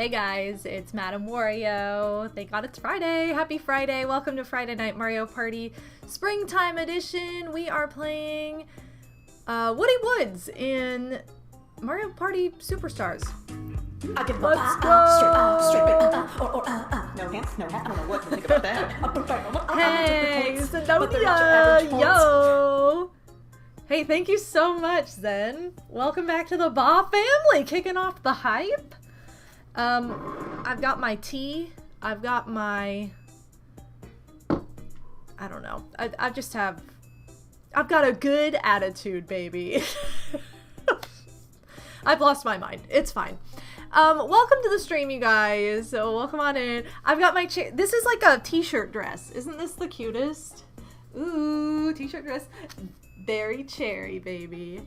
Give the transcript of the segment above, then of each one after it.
Hey guys, it's MadameWario. Thank God it's Friday. Happy Friday. Welcome to Friday Night Mario Party Springtime Edition. We are playing Woody Woods in Mario Party Superstars. Let's go! No hands, no hat. I don't know what to think about that. Hey, Sidonia! Yo! Hey, thank you so much, Zen. Welcome back to the Ba family, kicking off the hype. I've got my tea. I've got my... I don't know. I've got a good attitude, baby. I've lost my mind. It's fine. Welcome to the stream, you guys. So welcome on in. I've got my this is like a t-shirt dress. Isn't this the cutest? Ooh, t-shirt dress. Very cherry, baby.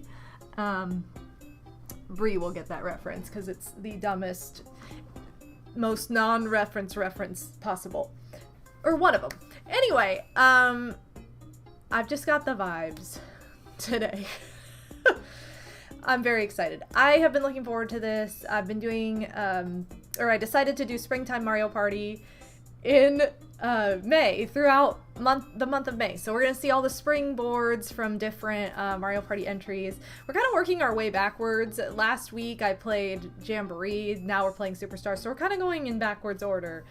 Bree will get that reference because it's the dumbest, most non-reference reference possible. Or one of them. Anyway, I've just got the vibes today. I'm very excited. I have been looking forward to this. I've been doing, I decided to do Springtime Mario Party in May, throughout the month of May. So we're going to see all the spring boards from different Mario Party entries. We're kind of working our way backwards. Last week I played Jamboree, now we're playing Superstar, so we're kind of going in backwards order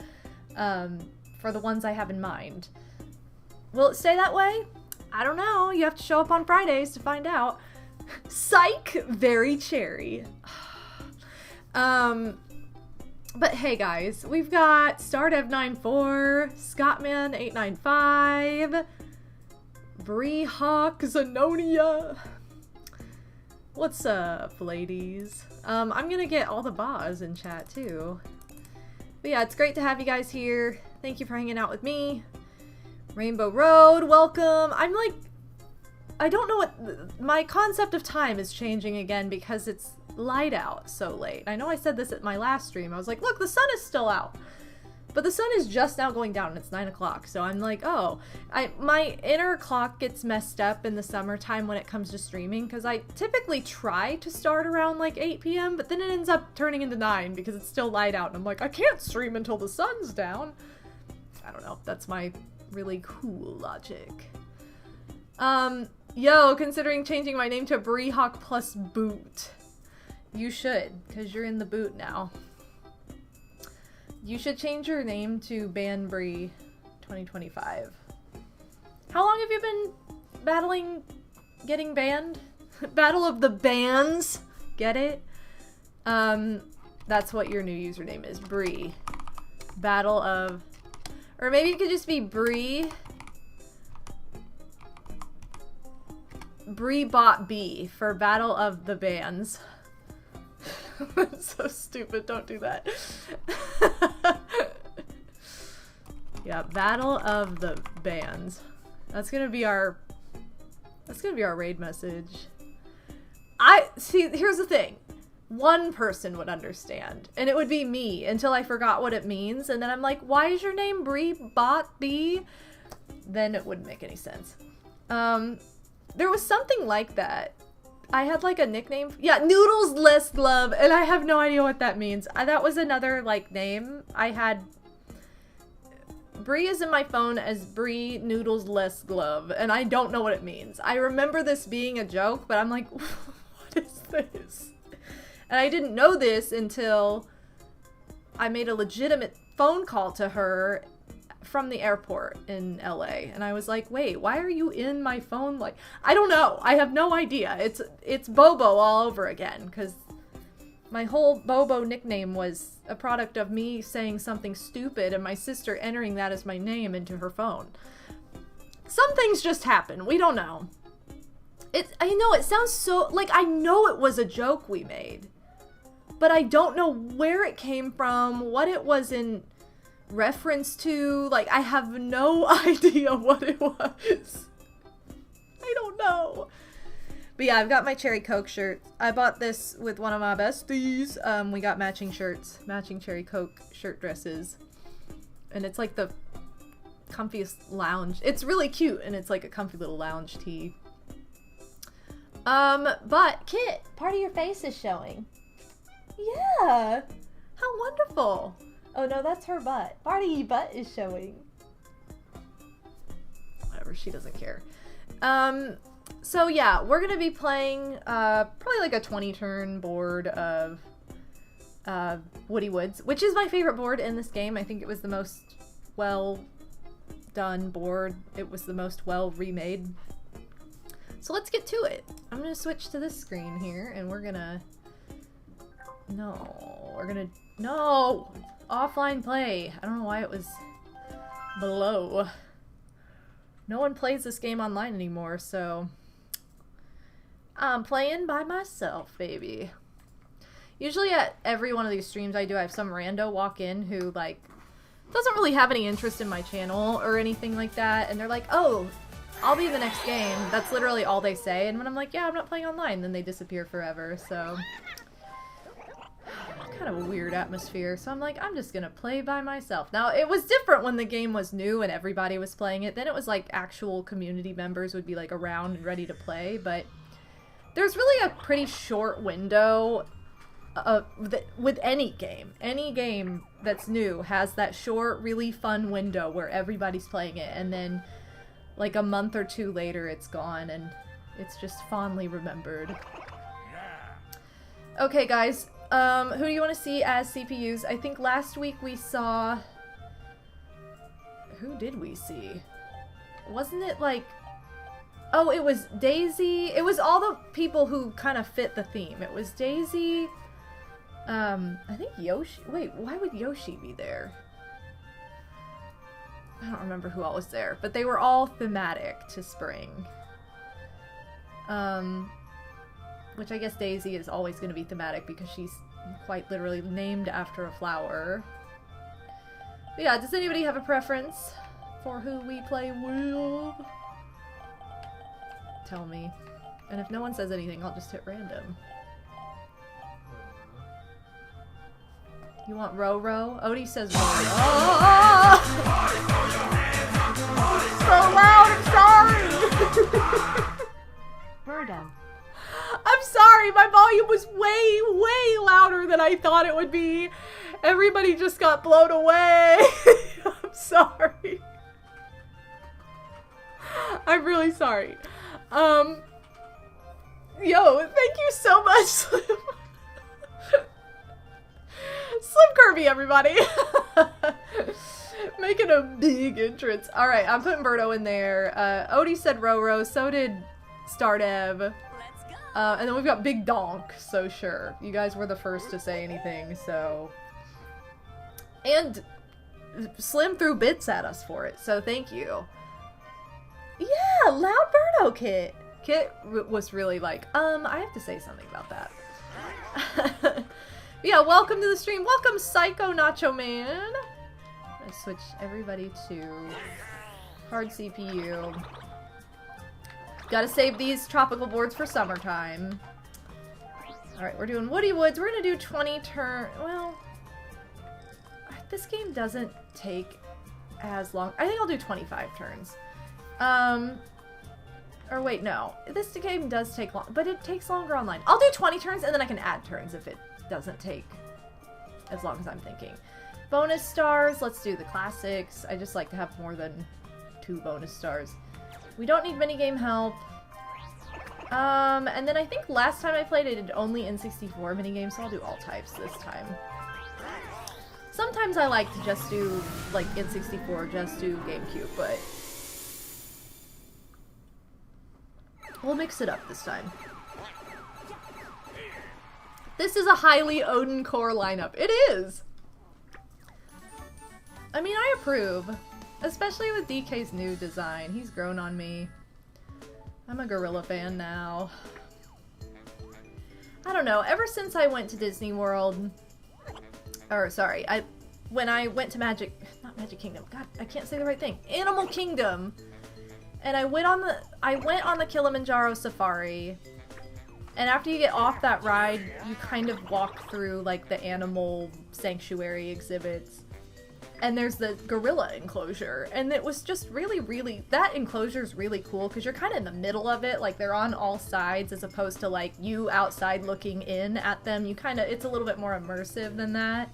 for the ones I have in mind. Will it stay that way? I don't know. You have to show up on Fridays to find out. Psych! Very cherry. But hey guys, we've got Stardev94, Scottman895, Bree Hawk, Zenonia. What's up, ladies? I'm gonna get all the Bas in chat too. But yeah, it's great to have you guys here. Thank you for hanging out with me. Rainbow Road, welcome. I don't know what, my concept of time is changing again because it's light out so late. I know I said this at my last stream. I was like, look, the sun is still out. But the sun is just now going down and it's 9 o'clock. So I'm like, oh, my inner clock gets messed up in the summertime when it comes to streaming because I typically try to start around like 8 p.m. but then it ends up turning into 9 because it's still light out and I'm like, I can't stream until the sun's down. I don't know. That's my really cool logic. Yo, considering changing my name to Bree Hawk plus Boot. You should, because you're in the boot now. You should change your name to Ban Bree 2025. How long have you been battling getting banned? Battle of the Bans? Get it? That's what your new username is, Bree. Battle of... Or maybe it could just be Bree... Bree bought B for Battle of the Bands. So stupid, don't do that. Yeah, Battle of the Bands. That's gonna be our raid message. See, here's the thing. One person would understand, and it would be me until I forgot what it means, and then I'm like, why is your name Bree Bot B? Then it wouldn't make any sense. There was something like that. I had like a nickname. Yeah, Noodles Less Glove, and I have no idea what that means. That was another like name. I had Bree is in my phone as Bree Noodles Less Glove, and I don't know what it means. I remember this being a joke, but I'm like, what is this? And I didn't know this until I made a legitimate phone call to her from the airport in LA, and I was like, wait, why are you in my phone? Like, I don't know. I have no idea. It's Bobo all over again, because my whole Bobo nickname was a product of me saying something stupid and my sister entering that as my name into her phone. Some things just happen. We don't know. I know it sounds so, like, I know it was a joke we made, but I don't know where it came from, what it was in reference to. Like, I have no idea what it was. I don't know. But yeah, I've got my Cherry Coke shirt. I bought this with one of my besties. We got matching shirts, matching Cherry Coke shirt dresses. And it's like the comfiest lounge. It's really cute, and it's like a comfy little lounge tee. But Kit, part of your face is showing. Yeah. How wonderful. Oh no, that's her butt. Party butt is showing. Whatever, she doesn't care. So yeah, we're gonna be playing probably like a 20 turn board of Woody Woods, which is my favorite board in this game. I think it was the most well done board. It was the most well remade. So let's get to it. I'm gonna switch to this screen here and we're gonna no offline play. I don't know why it was below. No one plays this game online anymore, so I'm playing by myself, baby. Usually at every one of these streams I do, I have some rando walk in who, like, doesn't really have any interest in my channel or anything like that, and they're like, oh, I'll be in the next game. That's literally all they say, and when I'm like, yeah, I'm not playing online, then they disappear forever, so kind of a weird atmosphere. So I'm like, I'm just gonna play by myself. Now, it was different when the game was new and everybody was playing it. Then it was like actual community members would be like around and ready to play, but there's really a pretty short window with any game. Any game that's new has that short, really fun window where everybody's playing it, and then like a month or two later it's gone and it's just fondly remembered. Okay, guys. Who do you want to see as CPUs? I think last week we saw... Who did we see? Wasn't it like... Oh, it was Daisy. It was all the people who kind of fit the theme. It was Daisy... I think Yoshi... Wait, why would Yoshi be there? I don't remember who all was there. But they were all thematic to spring. Which I guess Daisy is always going to be thematic because she's quite literally named after a flower. But yeah, does anybody have a preference for who we play with? Tell me. And if no one says anything, I'll just hit random. You want Ro-Ro? Odie says Ro-Ro. Oh! So loud, I'm sorry! Birdo. I'm sorry, my volume was way louder than I thought it would be. Everybody just got blown away. I'm sorry. I'm really sorry. Yo, thank you so much, Slim. Slim Kirby, everybody. Making a big entrance. Alright, I'm putting Birdo in there. Odie said Ro-Ro, so did Stardev. And then we've got Big Donk, so sure. You guys were the first to say anything, so... And Slim threw bits at us for it, so thank you. Yeah, Loud Birdo Kit! Kit was really like, I have to say something about that. Yeah, welcome to the stream. Welcome, Psycho Nacho Man! Let's switch everybody to hard CPU. Gotta save these tropical boards for summertime. Alright, we're doing Woody Woods. We're gonna do 20 turn. Well, this game doesn't take as long. I think I'll do 25 turns. Or wait, no. This game does take long, but it takes longer online. I'll do 20 turns and then I can add turns if it doesn't take as long as I'm thinking. Bonus stars. Let's do the classics. I just like to have more than 2 bonus stars. We don't need minigame help. And then I think last time I played I did only N64 minigames, so I'll do all types this time. Sometimes I like to just do, like, N64, just do GameCube, but we'll mix it up this time. This is a highly Odin core lineup. It is! I mean, I approve. Especially with DK's new design. He's grown on me. I'm a Gorilla fan now. I don't know, ever since I went to Disney World, or sorry, when I went to not Magic Kingdom, god, I can't say the right thing, Animal Kingdom, and I went on the Kilimanjaro Safari, and after you get off that ride, you kind of walk through, like, the animal sanctuary exhibits. And there's the gorilla enclosure, and it was just really, that enclosure's really cool, because you're kind of in the middle of it, like, they're on all sides, as opposed to, like, you outside looking in at them. You kind of, it's a little bit more immersive than that.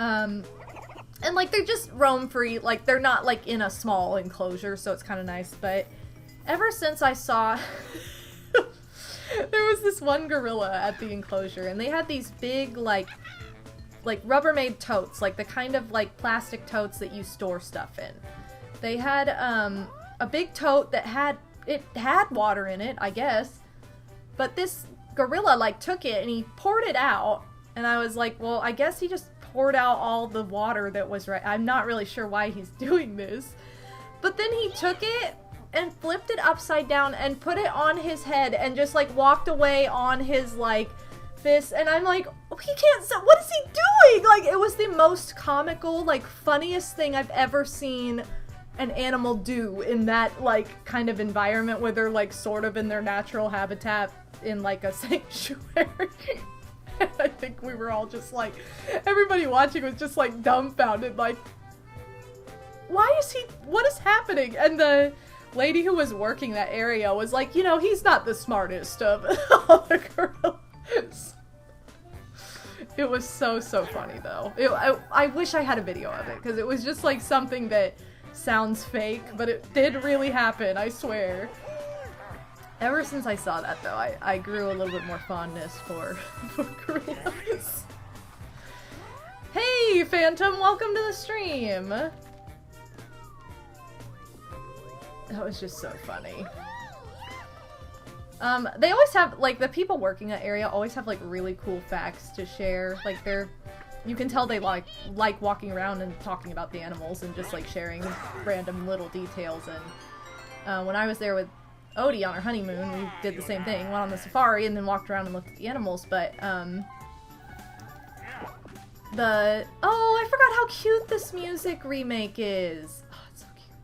And like they just roam free, like they're not like in a small enclosure, so it's kind of nice. But ever since I saw there was this one gorilla at the enclosure, and they had these big like Rubbermaid totes, like the kind of like plastic totes that you store stuff in. They had a big tote that had water in it, I guess, but this gorilla like took it and he poured it out, and I was like, well, I guess he just poured out all the water that was right. I'm not really sure why he's doing this, but then he took it and flipped it upside down and put it on his head and just like walked away on his like this, and I'm like, he can't stop. What is he doing? Like, it was the most comical, like funniest thing I've ever seen an animal do in that like kind of environment where they're like sort of in their natural habitat in like a sanctuary. I think we were all just like, everybody watching was just like dumbfounded, like, what is happening? And the lady who was working that area was like, you know, he's not the smartest of all the gorillas. It was so funny though. I wish I had a video of it, because it was just like something that sounds fake, but it did really happen, I swear. Ever since I saw that though, I grew a little bit more fondness for gorillas. Hey Phantom, welcome to the stream! That was just so funny. They always have, like, the people working that area always have, like, really cool facts to share. Like, you can tell they like walking around and talking about the animals and just, like, sharing random little details. And, when I was there with Odie on our honeymoon, we did the same thing. Went on the safari and then walked around and looked at the animals, but, oh, I forgot how cute this music remake is! Oh, it's so cute.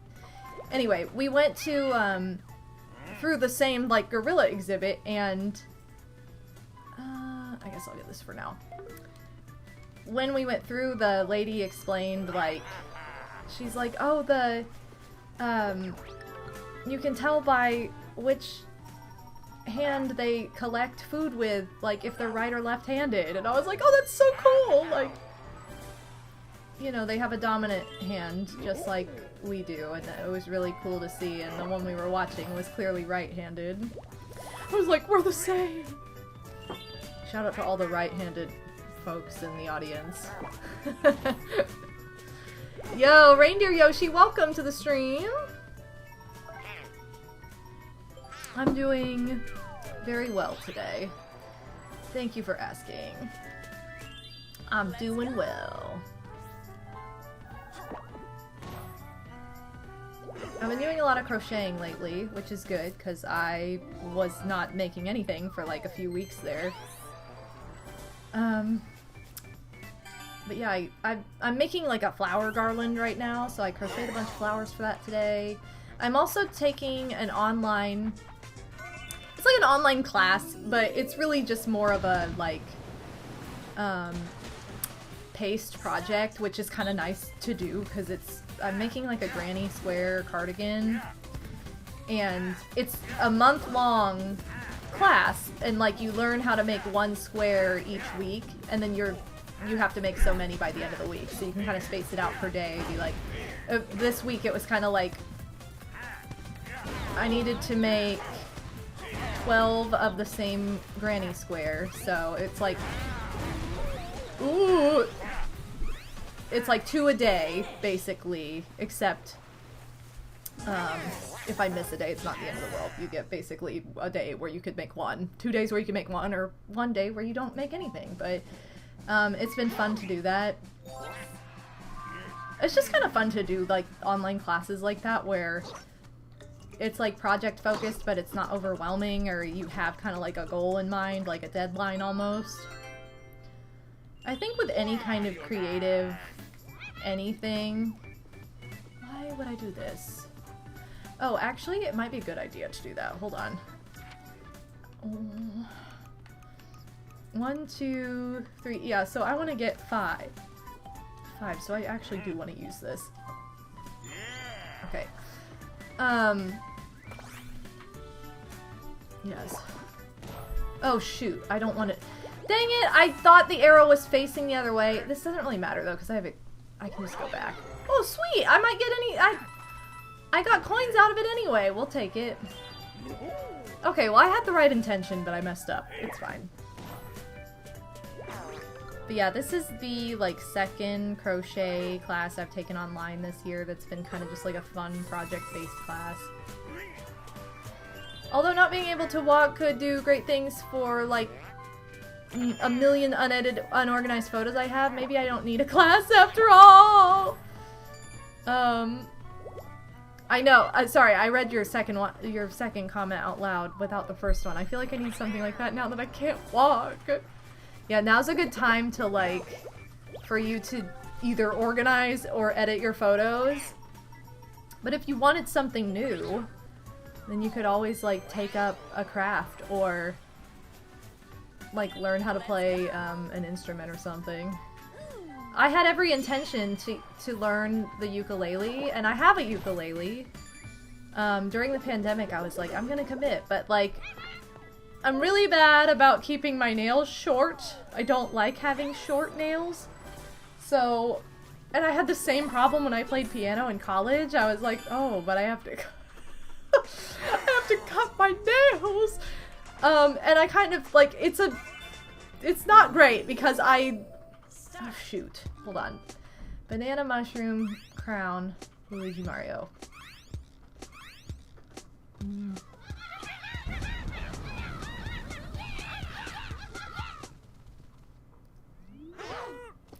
Anyway, we went to, through the same, like, gorilla exhibit, and, I guess I'll get this for now. When we went through, the lady explained, like, she's like, oh, you can tell by which hand they collect food with, like, if they're right or left-handed, and I was like, oh, that's so cool, like, you know, they have a dominant hand, just like we do, and it was really cool to see, and the one we were watching was clearly right-handed. I was like, we're the same! Shout out to all the right-handed folks in the audience. Yo, Reindeer Yoshi, welcome to the stream! I'm doing very well today. Thank you for asking. I'm doing well. I've been doing a lot of crocheting lately, which is good, because I was not making anything for like a few weeks there. But yeah, I'm making like a flower garland right now, so I crocheted a bunch of flowers for that today. I'm also taking an online... It's like an online class, but it's really just more of a, like, paste project, which is kind of nice to do, because I'm making like a granny square cardigan, and it's a month-long class, and like you learn how to make one square each week, and then you have to make so many by the end of the week, so you can kind of space it out per day. Be like, this week it was kind of like I needed to make 12 of the same granny square, so it's like, ooh, it's like 2 a day, basically, except, if I miss a day, it's not the end of the world. You get basically a day where you could make 1, 2 days where you can make 1, or 1 day where you don't make anything, but, it's been fun to do that. It's just kind of fun to do, like, online classes like that, where it's, like, project-focused, but it's not overwhelming, or you have kind of, like, a goal in mind, like a deadline almost. I think with any kind of creative anything... Why would I do this? Oh, actually, it might be a good idea to do that. Hold on. 1, 2, 3... Yeah, so I want to get 5. 5, so I actually do want to use this. Okay. Yes. Oh, shoot. I don't want it... Dang it! I thought the arrow was facing the other way. This doesn't really matter though, because I have it. I can just go back. Oh, sweet! I might get any. I got coins out of it anyway. We'll take it. Okay, well I had the right intention, but I messed up. It's fine. But yeah, this is the like second crochet class I've taken online this year that's been kind of just like a fun project-based class. Although not being able to walk could do great things for like a million unedited, unorganized photos I have, maybe I don't need a class after all! I know, sorry, I read your second comment out loud without the first one. I feel like I need something like that now that I can't walk. Yeah, now's a good time to, like, for you to either organize or edit your photos. But if you wanted something new, then you could always, like, take up a craft or, like, learn how to play an instrument or something. I had every intention to learn the ukulele, and I have a ukulele. During the pandemic, I was like, I'm gonna commit, but, like, I'm really bad about keeping my nails short. I don't like having short nails. So, and I had the same problem when I played piano in college. I was like, oh, but I have to I have to cut my nails. And I kind of, like, it's not great because oh shoot, hold on. Banana mushroom crown Luigi Mario.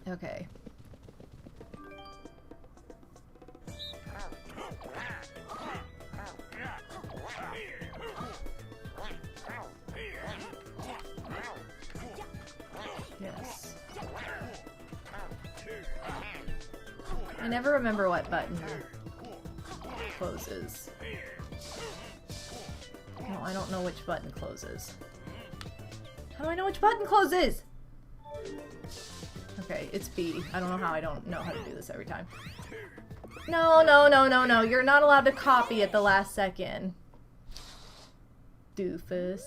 Okay. Yes. I never remember what button closes. No, I don't know which button closes. How do I know which button closes? Okay, it's B. I don't know how I don't know how to do this every time. No, no, no, no, no. You're not allowed to copy at the last second. Doofus.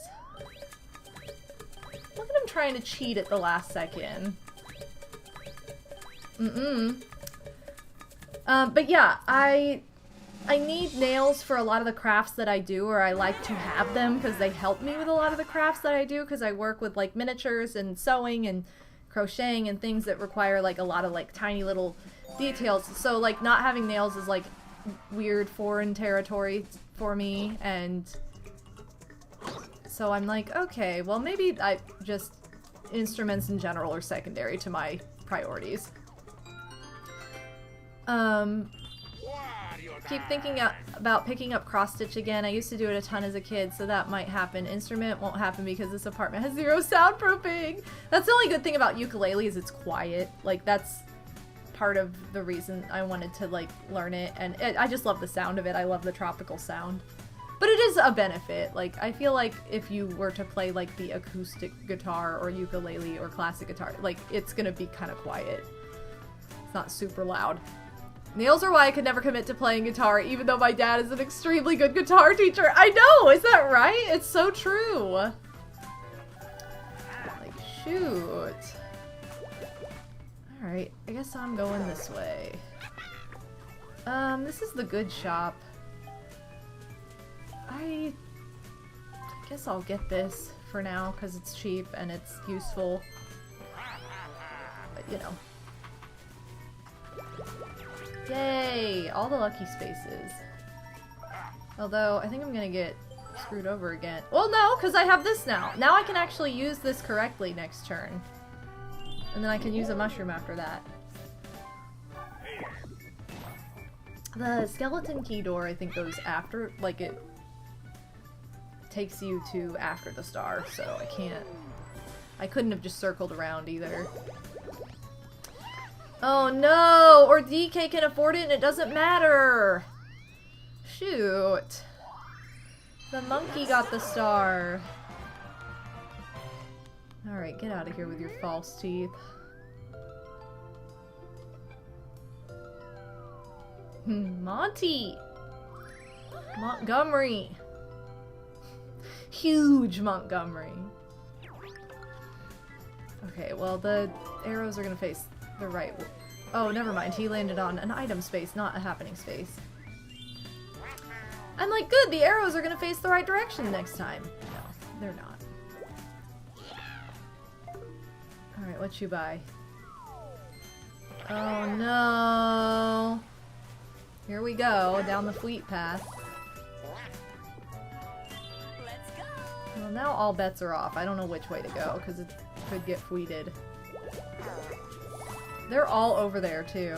Look at him trying to cheat at the last second. But yeah, I need nails for a lot of the crafts that I do, or I like to have them because they help me with a lot of the crafts that I do, because I work with like miniatures and sewing and crocheting and things that require like a lot of like tiny little details. So like not having nails is like weird foreign territory for me, and so I'm like, okay, well maybe instruments in general are secondary to my priorities. Keep thinking about picking up cross-stitch again. I used to do it a ton as a kid, so that might happen. Instrument won't happen because this apartment has 0 soundproofing. That's the only good thing about ukulele is it's quiet. Like, that's part of the reason I wanted to, like, learn it. And I just love the sound of it. I love the tropical sound. But it is a benefit. Like, I feel like if you were to play, like, the acoustic guitar or ukulele or classic guitar, like, it's gonna be kind of quiet. It's not super loud. Nails are why I could never commit to playing guitar, even though my dad is an extremely good guitar teacher. I know! Is that right? It's so true. Like, shoot. Alright, I guess I'm going this way. This is the good shop. I guess I'll get this for now, because it's cheap and it's useful. But, you know. Yay! All the lucky spaces. Although, I think I'm gonna get screwed over again. Well, no, because I have this now. Now I can actually use this correctly next turn. And then I can use a mushroom after that. The skeleton key door, I think, goes after, like, it takes you to after the star, so I couldn't have just circled around either. Oh no! Or DK can afford it and it doesn't matter! Shoot. The monkey got the star. Alright, get out of here with your false teeth. Monty! Montgomery! Huge Montgomery. Okay, well, the arrows are gonna face the right. Oh, never mind. He landed on an item space, not a happening space. I'm like, good, the arrows are gonna face the right direction next time. No, they're not. Alright, what you buy? Oh no! Here we go, down the fleet path. Well, now all bets are off. I don't know which way to go, because it could get fleeted. They're all over there, too.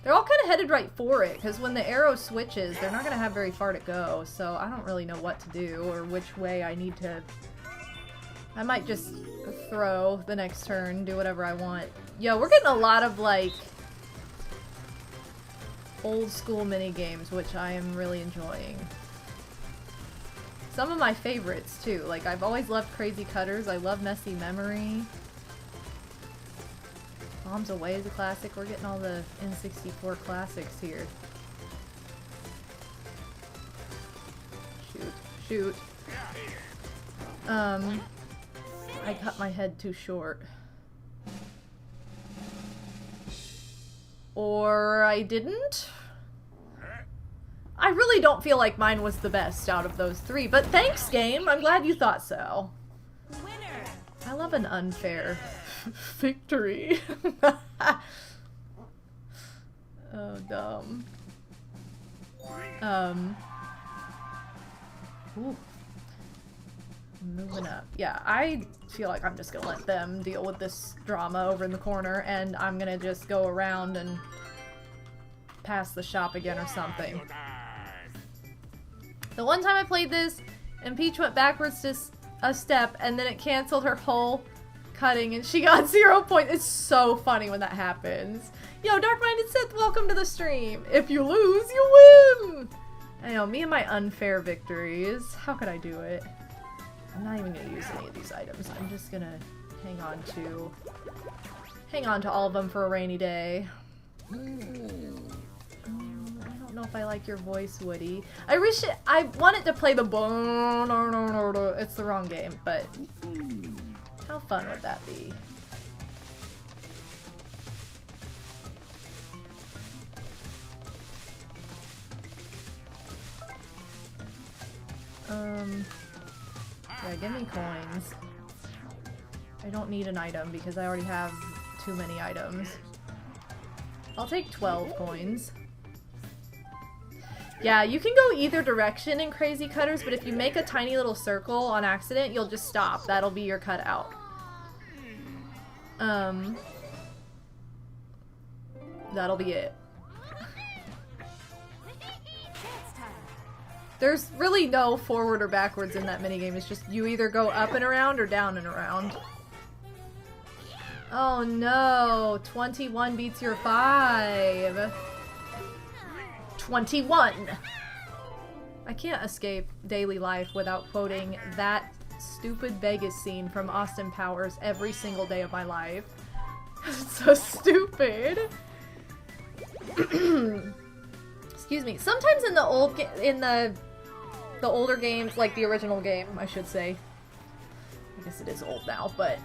They're all kind of headed right for it, because when the arrow switches, they're not going to have very far to go, so I don't really know what to do, or which way I need to... I might just throw the next turn, do whatever I want. Yo, we're getting a lot of, like, old school mini-games, which I am really enjoying. Some of my favorites, too. Like, I've always loved Crazy Cutters. I love Messy Memory. Bombs Away is a classic. We're getting all the N64 classics here. Shoot. Shoot. I cut my head too short. Or I didn't? I really don't feel like mine was the best out of those three, but thanks, game! I'm glad you thought so. Winner. I love an unfair victory. Oh, dumb. Ooh. Moving up. Yeah, I feel like I'm just gonna let them deal with this drama over in the corner, and I'm gonna just go around and pass the shop again or something. The one time I played this, and Peach went backwards just a step, and then it canceled her whole cutting, and she got 0 points. It's so funny when that happens. Yo, Dark-Minded Sith, welcome to the stream. If you lose, you win! I know, me and my unfair victories. How could I do it? I'm not even gonna use any of these items. I'm just gonna hang on to all of them for a rainy day. I don't know if I like your voice, Woody. I want it to play the it's the wrong game, but how fun would that be? Yeah, give me coins. I don't need an item because I already have too many items. I'll take 12 coins. Yeah, you can go either direction in Crazy Cutters, but if you make a tiny little circle on accident, you'll just stop. That'll be your cutout. That'll be it. There's really no forward or backwards in that minigame. It's just you either go up and around or down and around. Oh no, 21 beats your 5. 21! I can't escape daily life without quoting that stupid Vegas scene from Austin Powers every single day of my life. It's so stupid. Excuse me. Sometimes in the older games, like the original game, I should say. I guess it is old now, but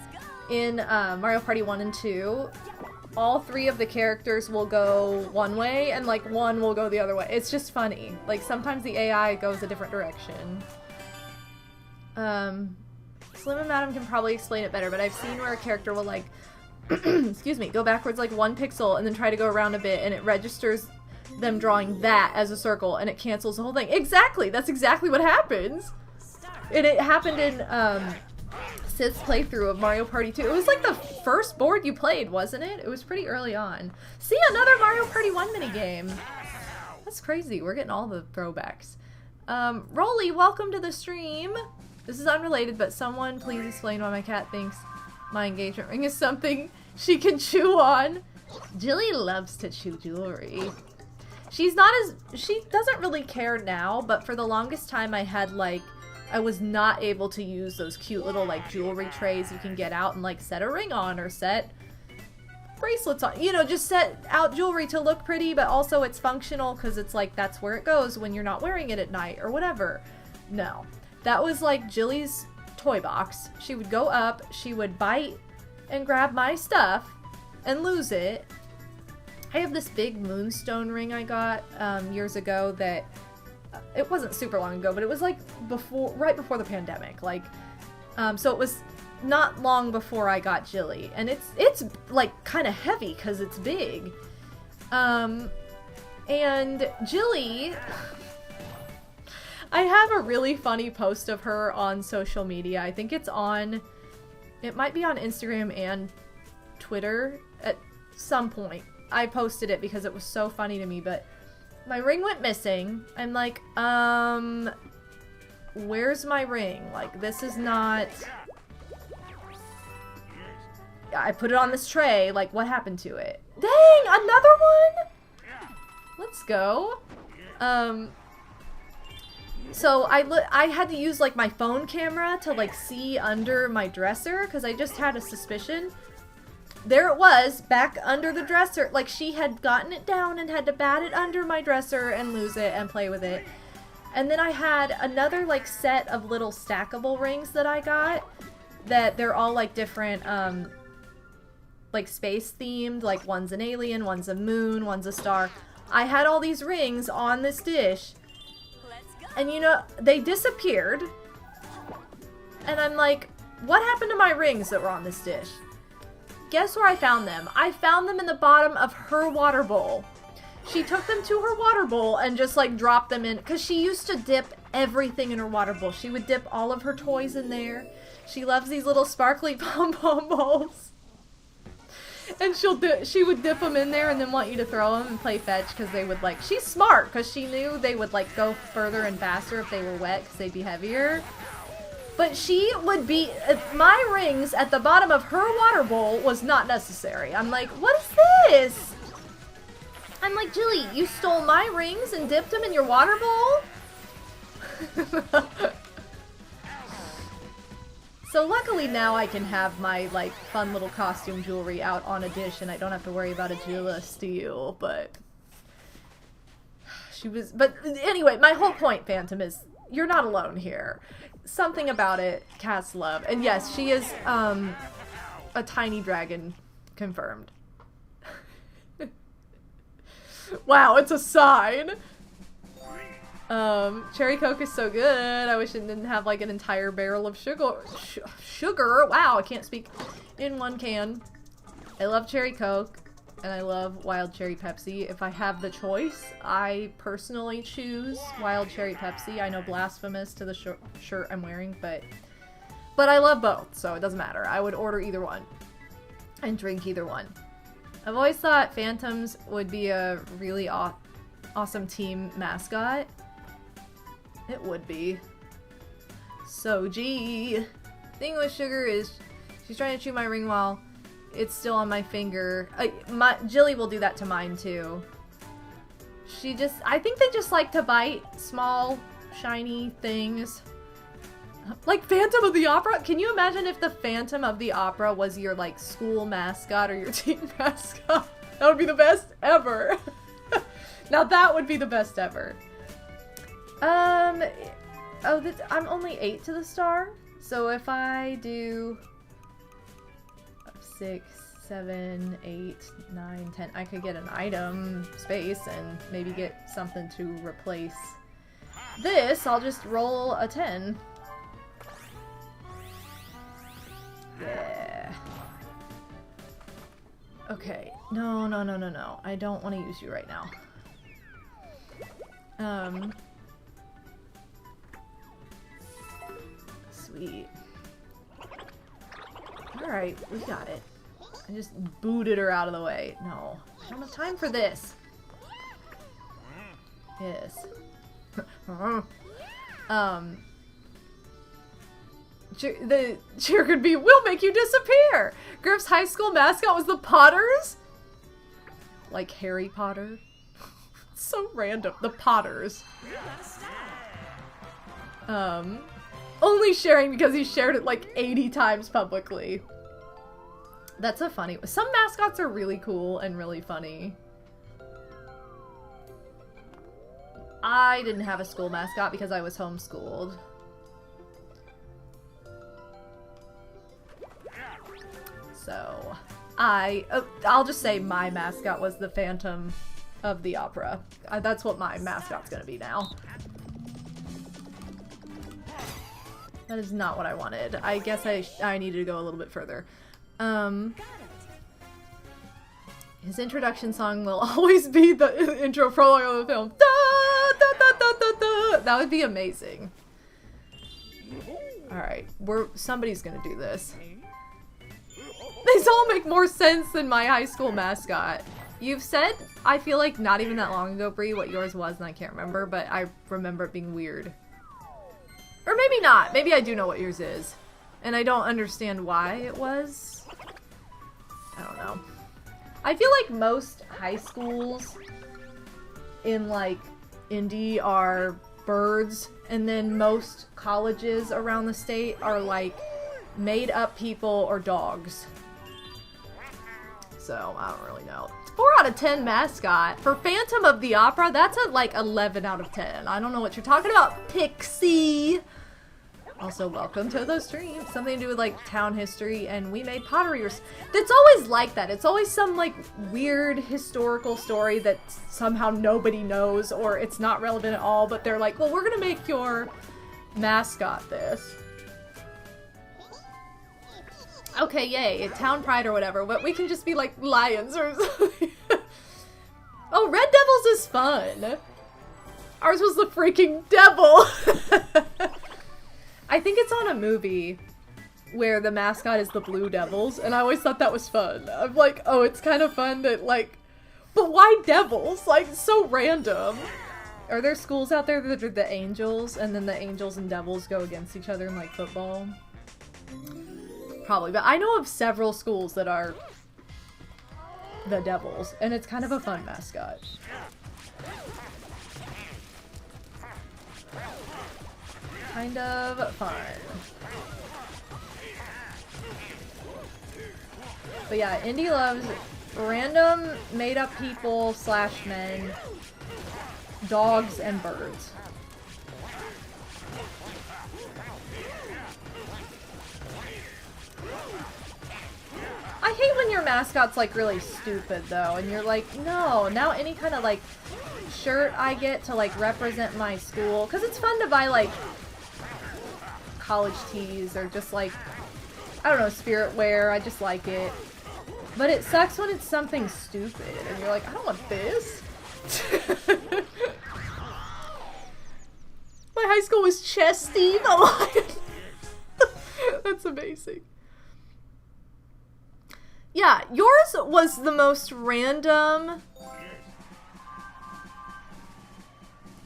in Mario Party 1 and 2, all 3 of the characters will go one way, and like one will go the other way. It's just funny. Like sometimes the AI goes a different direction. Slim and Madam can probably explain it better, but I've seen where a character will like, excuse me, go backwards like 1 pixel and then try to go around a bit, and it registers them drawing that as a circle, and it cancels the whole thing. Exactly! That's exactly what happens! And it happened in, Sid's playthrough of Mario Party 2. It was like the first board you played, wasn't it? It was pretty early on. See, another Mario Party 1 minigame! That's crazy, we're getting all the throwbacks. Rolly, welcome to the stream! This is unrelated, but someone please explain why my cat thinks my engagement ring is something she can chew on. Jilly loves to chew jewelry. She doesn't really care now, but for the longest time I was not able to use those cute little like jewelry trays you can get out and like set a ring on or set bracelets on. You know, just set out jewelry to look pretty, but also it's functional because it's like that's where it goes when you're not wearing it at night or whatever. No. That was like Jilly's toy box. She would go up, she would bite and grab my stuff and lose it. I have this big moonstone ring I got years ago that it wasn't super long ago, but it was like right before the pandemic. Like, so it was not long before I got Jilly, and it's like kind of heavy because it's big. And Jilly, I have a really funny post of her on social media. I think it might be on Instagram and Twitter at some point. I posted it because it was so funny to me, but my ring went missing. I'm like, where's my ring? Like, this is not... I put it on this tray, like, what happened to it? Dang, another one? Let's go. So I had to use, like, my phone camera to, like, see under my dresser, because I just had a suspicion. There it was, back under the dresser. Like, she had gotten it down and had to bat it under my dresser and lose it and play with it. And then I had another, like, set of little stackable rings that I got. That they're all, like, different, like, space themed. Like, one's an alien, one's a moon, one's a star. I had all these rings on this dish. And, you know, they disappeared. And I'm like, what happened to my rings that were on this dish? Guess where I found them? I found them in the bottom of her water bowl. She took them to her water bowl and just, like, dropped them in. Because she used to dip everything in her water bowl. She would dip all of her toys in there. She loves these little sparkly pom-pom balls. And she would dip them in there and then want you to throw them and play fetch because they would, like... She's smart because she knew they would, like, go further and faster if they were wet because they'd be heavier. But she would be... My rings at the bottom of her water bowl was not necessary. I'm like, what is this? I'm like, Jilly, you stole my rings and dipped them in your water bowl? So luckily now I can have my, like, fun little costume jewelry out on a dish and I don't have to worry about a Jilla steal, but... But anyway, my whole point, Phantom, is you're not alone here. Something about it cats love. And yes, she is a tiny dragon confirmed. Wow, it's a sign. Cherry Coke is so good. I wish it didn't have like an entire barrel of sugar. Wow, I can't speak in one can. I love Cherry Coke and I love Wild Cherry Pepsi. If I have the choice, I personally choose Wild Cherry Pepsi. I know, blasphemous to the shirt I'm wearing, but I love both, so it doesn't matter. I would order either one and drink either one. I've always thought Phantoms would be a really awesome team mascot. It would be. So, gee. Thing with Sugar is she's trying to chew my ring while it's still on my finger. Jilly will do that to mine too. I think they just like to bite small, shiny things. Like Phantom of the Opera? Can you imagine if the Phantom of the Opera was your, like, school mascot or your team mascot? That would be the best ever. Now that would be the best ever. I'm only 8 to the star. So if I do 6, 7, 8, 9, 10, I could get an item space and maybe get something to replace this. I'll just roll a 10. Yeah. Okay. No. I don't want to use you right now. Sweet. Alright, we got it. I just booted her out of the way. No. I don't have time for this. Yes. The cheer could be, we'll make you disappear! Griff's high school mascot was the Potters? Like Harry Potter? So random. The Potters. Only sharing because he shared it like 80 times publicly. That's a funny... Some mascots are really cool and really funny. I didn't have a school mascot because I was homeschooled. So, I'll just say my mascot was the Phantom of the Opera. That's what my mascot's gonna be now. That is not what I wanted. I guess I needed to go a little bit further. His introduction song will always be the intro prologue of the film. Da, da, da, da, da, da. That would be amazing. Alright, somebody's gonna do this. These all make more sense than my high school mascot. You've said, I feel like not even that long ago, Brie, what yours was, and I can't remember, but I remember it being weird. Or maybe not. Maybe I do know what yours is. And I don't understand why it was. I don't know. I feel like most high schools in, like, Indy are birds, and then most colleges around the state are, like, made-up people or dogs. So, I don't really know. 4 out of 10 mascot. For Phantom of the Opera, that's at, like, 11 out of 10. I don't know what you're talking about, Pixie! Also, welcome to the stream. Something to do with, like, town history, and we made pottery. It's always like that. It's always some, like, weird historical story that somehow nobody knows, or it's not relevant at all, but they're like, well, we're gonna make your mascot this. Okay, yay, town pride or whatever, but we can just be, like, lions or something. Oh, Red Devils is fun. Ours was the freaking devil. I think it's on a movie where the mascot is the Blue Devils, and I always thought that was fun. I'm like, oh, it's kind of fun that, like, but why devils? Like, so random. Are there schools out there that are the Angels, and then the Angels and Devils go against each other in, like, football? Probably, but I know of several schools that are the Devils, and it's kind of a fun mascot. Kind of fun. But yeah, Indy loves random made-up people / men, dogs, and birds. I hate when your mascot's like really stupid though, and you're like, no, now any kind of like shirt I get to like represent my school, because it's fun to buy like college tees or just like, I don't know, spirit wear. I just like it. But it sucks when it's something stupid and you're like, I don't want this. My high school was Chesty the Lion. That's amazing. Yeah, yours was the most random.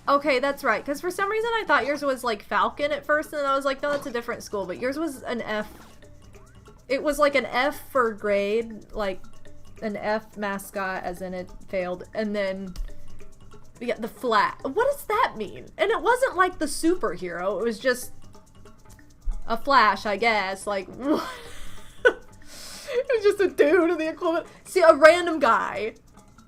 Okay, that's right. Because for some reason I thought yours was like Falcon at first, and then I was like, no, that's a different school. But yours was an F. It was like an F for grade, like an F mascot, as in it failed. And then, yeah, the flat. What does that mean? And it wasn't like the superhero. It was just a Flash, I guess. Like, what? It was just a dude in the equivalent. See, a random guy.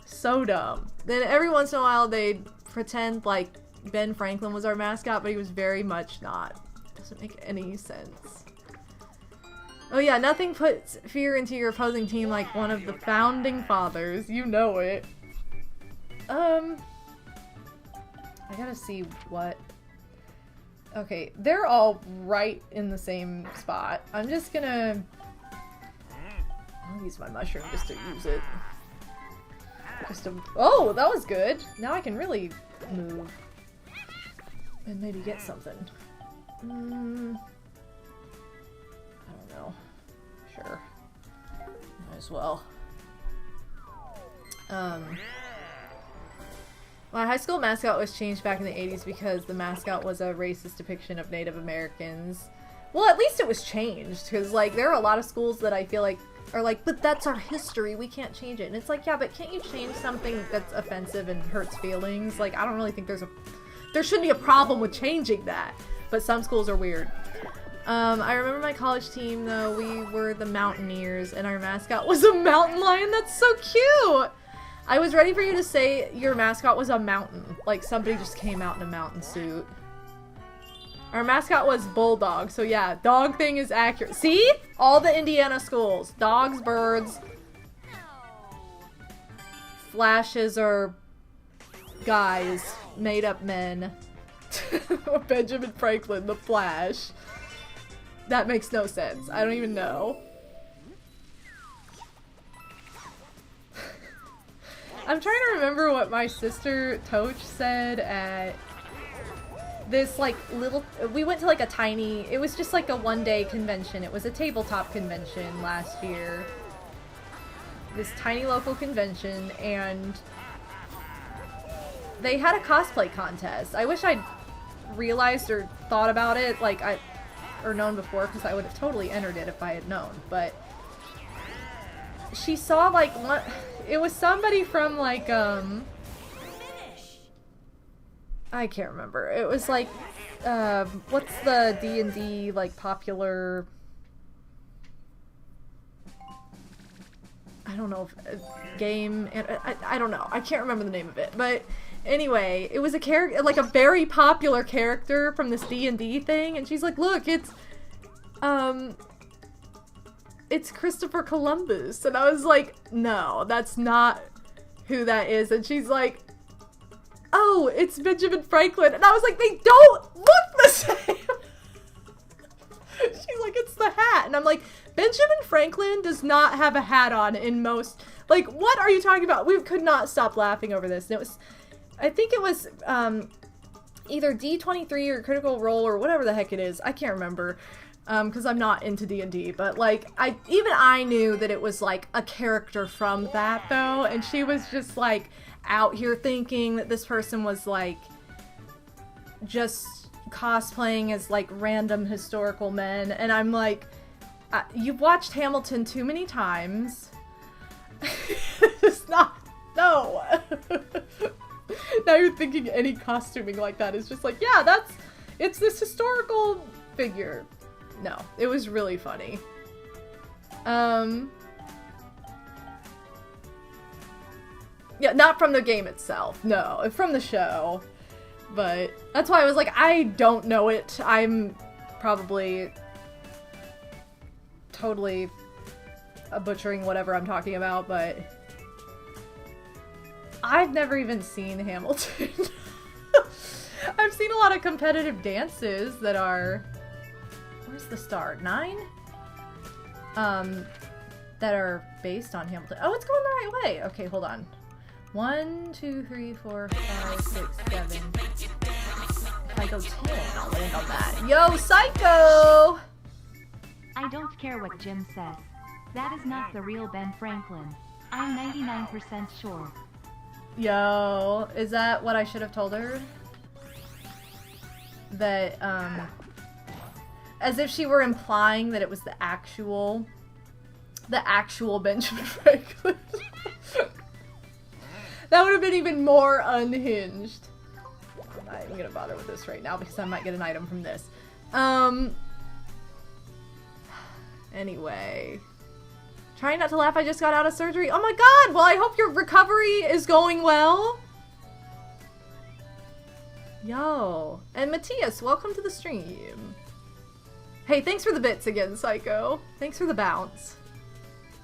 So dumb. Then every once in a while they'd pretend like Ben Franklin was our mascot, but he was very much not. Doesn't make any sense. Oh yeah, nothing puts fear into your opposing team like one of the founding fathers. You know it. I gotta see what... Okay, they're all right in the same spot. I'm just gonna... I'll use my mushroom just to use it. Just to... Oh, that was good! Now I can really move. And maybe get something. I don't know. Sure. Might as well. My high school mascot was changed back in the 80s because the mascot was a racist depiction of Native Americans. Well, at least it was changed, because, like, there are a lot of schools that I feel like are like, but that's our history, we can't change it. And it's like, yeah, but can't you change something that's offensive and hurts feelings? Like, I don't really think there shouldn't be a problem with changing that. But some schools are weird. I remember my college team, though, we were the Mountaineers, and our mascot was a mountain lion. That's so cute! I was ready for you to say your mascot was a mountain. Like, somebody just came out in a mountain suit. Our mascot was Bulldog, so yeah, dog thing is accurate. See? All the Indiana schools. Dogs, birds. Flashes are guys. Made up men. Benjamin Franklin, the Flash. That makes no sense. I don't even know. I'm trying to remember what my sister Toch said at this like little, we went to like a tiny, it was just like a one-day convention. It was a tabletop convention last year. This tiny local convention, and they had a cosplay contest. I wish I'd realized or thought about it or known before, because I would have totally entered it if I had known. But she saw like one, it was somebody from like I can't remember. It was like what's the D&D like popular, I don't know if game, and I don't know. I can't remember the name of it. But anyway, it was a character, like a very popular character from this D&D thing, and she's like, "Look, it's Christopher Columbus." And I was like, "No, that's not who that is." And she's like, "Oh, it's Benjamin Franklin." And I was like, "They don't look the same." She's like, "It's the hat." And I'm like, Benjamin Franklin does not have a hat on in most, like, what are you talking about? We could not stop laughing over this. And it was, I think it was either D23 or Critical Role or whatever the heck it is. I can't remember. Because I'm not into D&D, but like, even I knew that it was like a character from that though, and she was just like out here thinking that this person was like just cosplaying as like random historical men, and I'm like, you've watched Hamilton too many times. It's not, no. Now you're thinking any costuming like that is just like, yeah, it's this historical figure. No, it was really funny. Yeah, not from the game itself. No, from the show. But that's why I was like, I don't know it. I'm probably totally butchering whatever I'm talking about, but I've never even seen Hamilton. I've seen a lot of competitive dances that are... Where's the star? 9? That are based on Hamilton. Oh, it's going the right way. Okay, hold on. 1, 2, 3, 4, 5, 6, 7. If I go 10, I'll land on that. Yo, Psycho! I don't care what Jim says. That is not the real Ben Franklin. I'm 99% sure. Yo, is that what I should have told her? That, as if she were implying that it was the actual Benjamin Franklin. That would have been even more unhinged. I'm not even gonna bother with this right now because I might get an item from this. Anyway. Trying not to laugh, I just got out of surgery. Oh my god! Well, I hope your recovery is going well. Yo. And Matthias, welcome to the stream. Hey, thanks for the bits again, Psycho. Thanks for the bounce.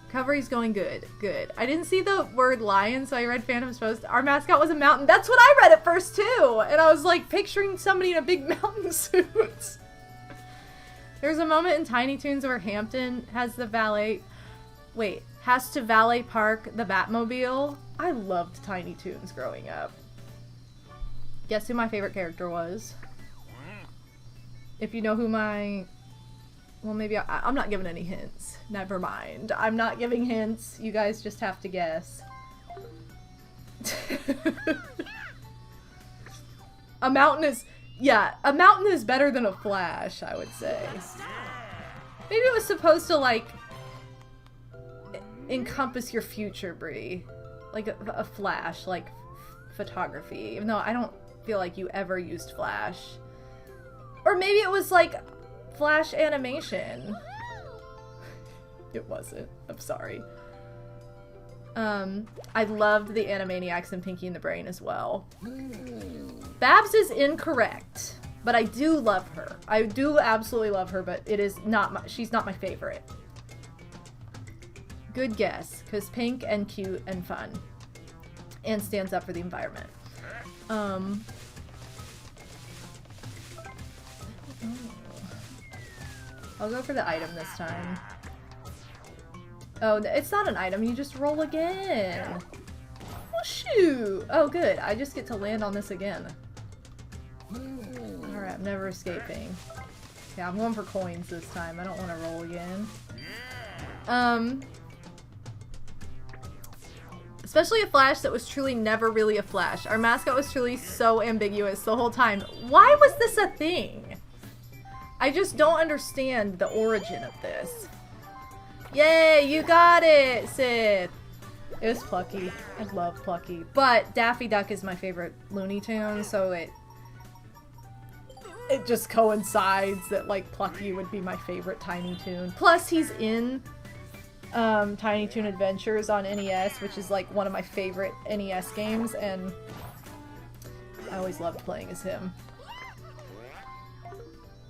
Recovery's going good. Good. I didn't see the word lion, so I read Phantom's post. Our mascot was a mountain. That's what I read at first, too! And I was, like, picturing somebody in a big mountain suit. There's a moment in Tiny Toons where Hampton has to valet park the Batmobile. I loved Tiny Toons growing up. Guess who my favorite character was? If you know who my... Well, maybe I'm not giving any hints. Never mind. I'm not giving hints. You guys just have to guess. A mountain is... Yeah, a mountain is better than a flash, I would say. Maybe it was supposed to, like, encompass your future, Brie. Like a flash, like photography. Even though I don't feel like you ever used flash. Or maybe it was, like... Flash animation. It wasn't. I'm sorry. I loved the Animaniacs and Pinky and the Brain as well. Babs is incorrect. But I do love her. I do absolutely love her, but it is not my, she's not my favorite. Good guess, because pink and cute and fun. And stands up for the environment. I'll go for the item this time. Oh, it's not an item, you just roll again. Oh, shoot! Oh, good, I just get to land on this again. Alright, I'm never escaping. Yeah, I'm going for coins this time, I don't want to roll again. Especially a Flash that was truly never really a Flash. Our mascot was truly so ambiguous the whole time. Why was this a thing? I just don't understand the origin of this. Yay, you got it, Sith! It was Plucky. I love Plucky. But Daffy Duck is my favorite Looney Tune, so it just coincides that, like, Plucky would be my favorite Tiny Toon. Plus, he's in Tiny Toon Adventures on NES, which is, like, one of my favorite NES games, and I always loved playing as him.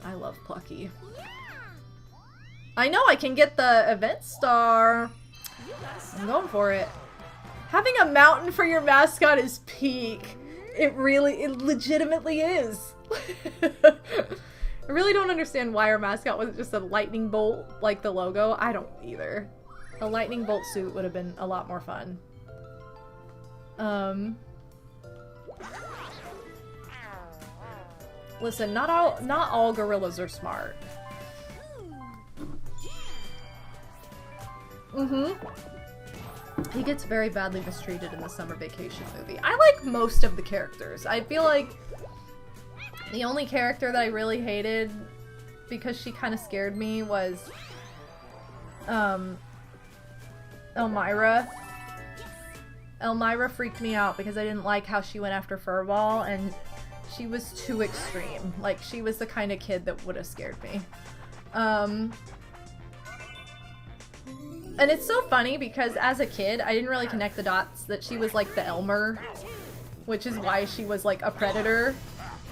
I love Plucky. I know I can get the event star. I'm going for it. Having a mountain for your mascot is peak. It legitimately is. I really don't understand why our mascot wasn't just a lightning bolt like the logo. I don't either. A lightning bolt suit would have been a lot more fun. Listen, not all gorillas are smart. He gets very badly mistreated in the Summer Vacation movie. I like most of the characters. I feel like the only character that I really hated because she kind of scared me was Elmira. Elmira freaked me out because I didn't like how she went after Furball, and she was too extreme. Like, she was the kind of kid that would have scared me. And it's so funny because as a kid, I didn't really connect the dots that she was like the Elmer, which is why she was like a predator.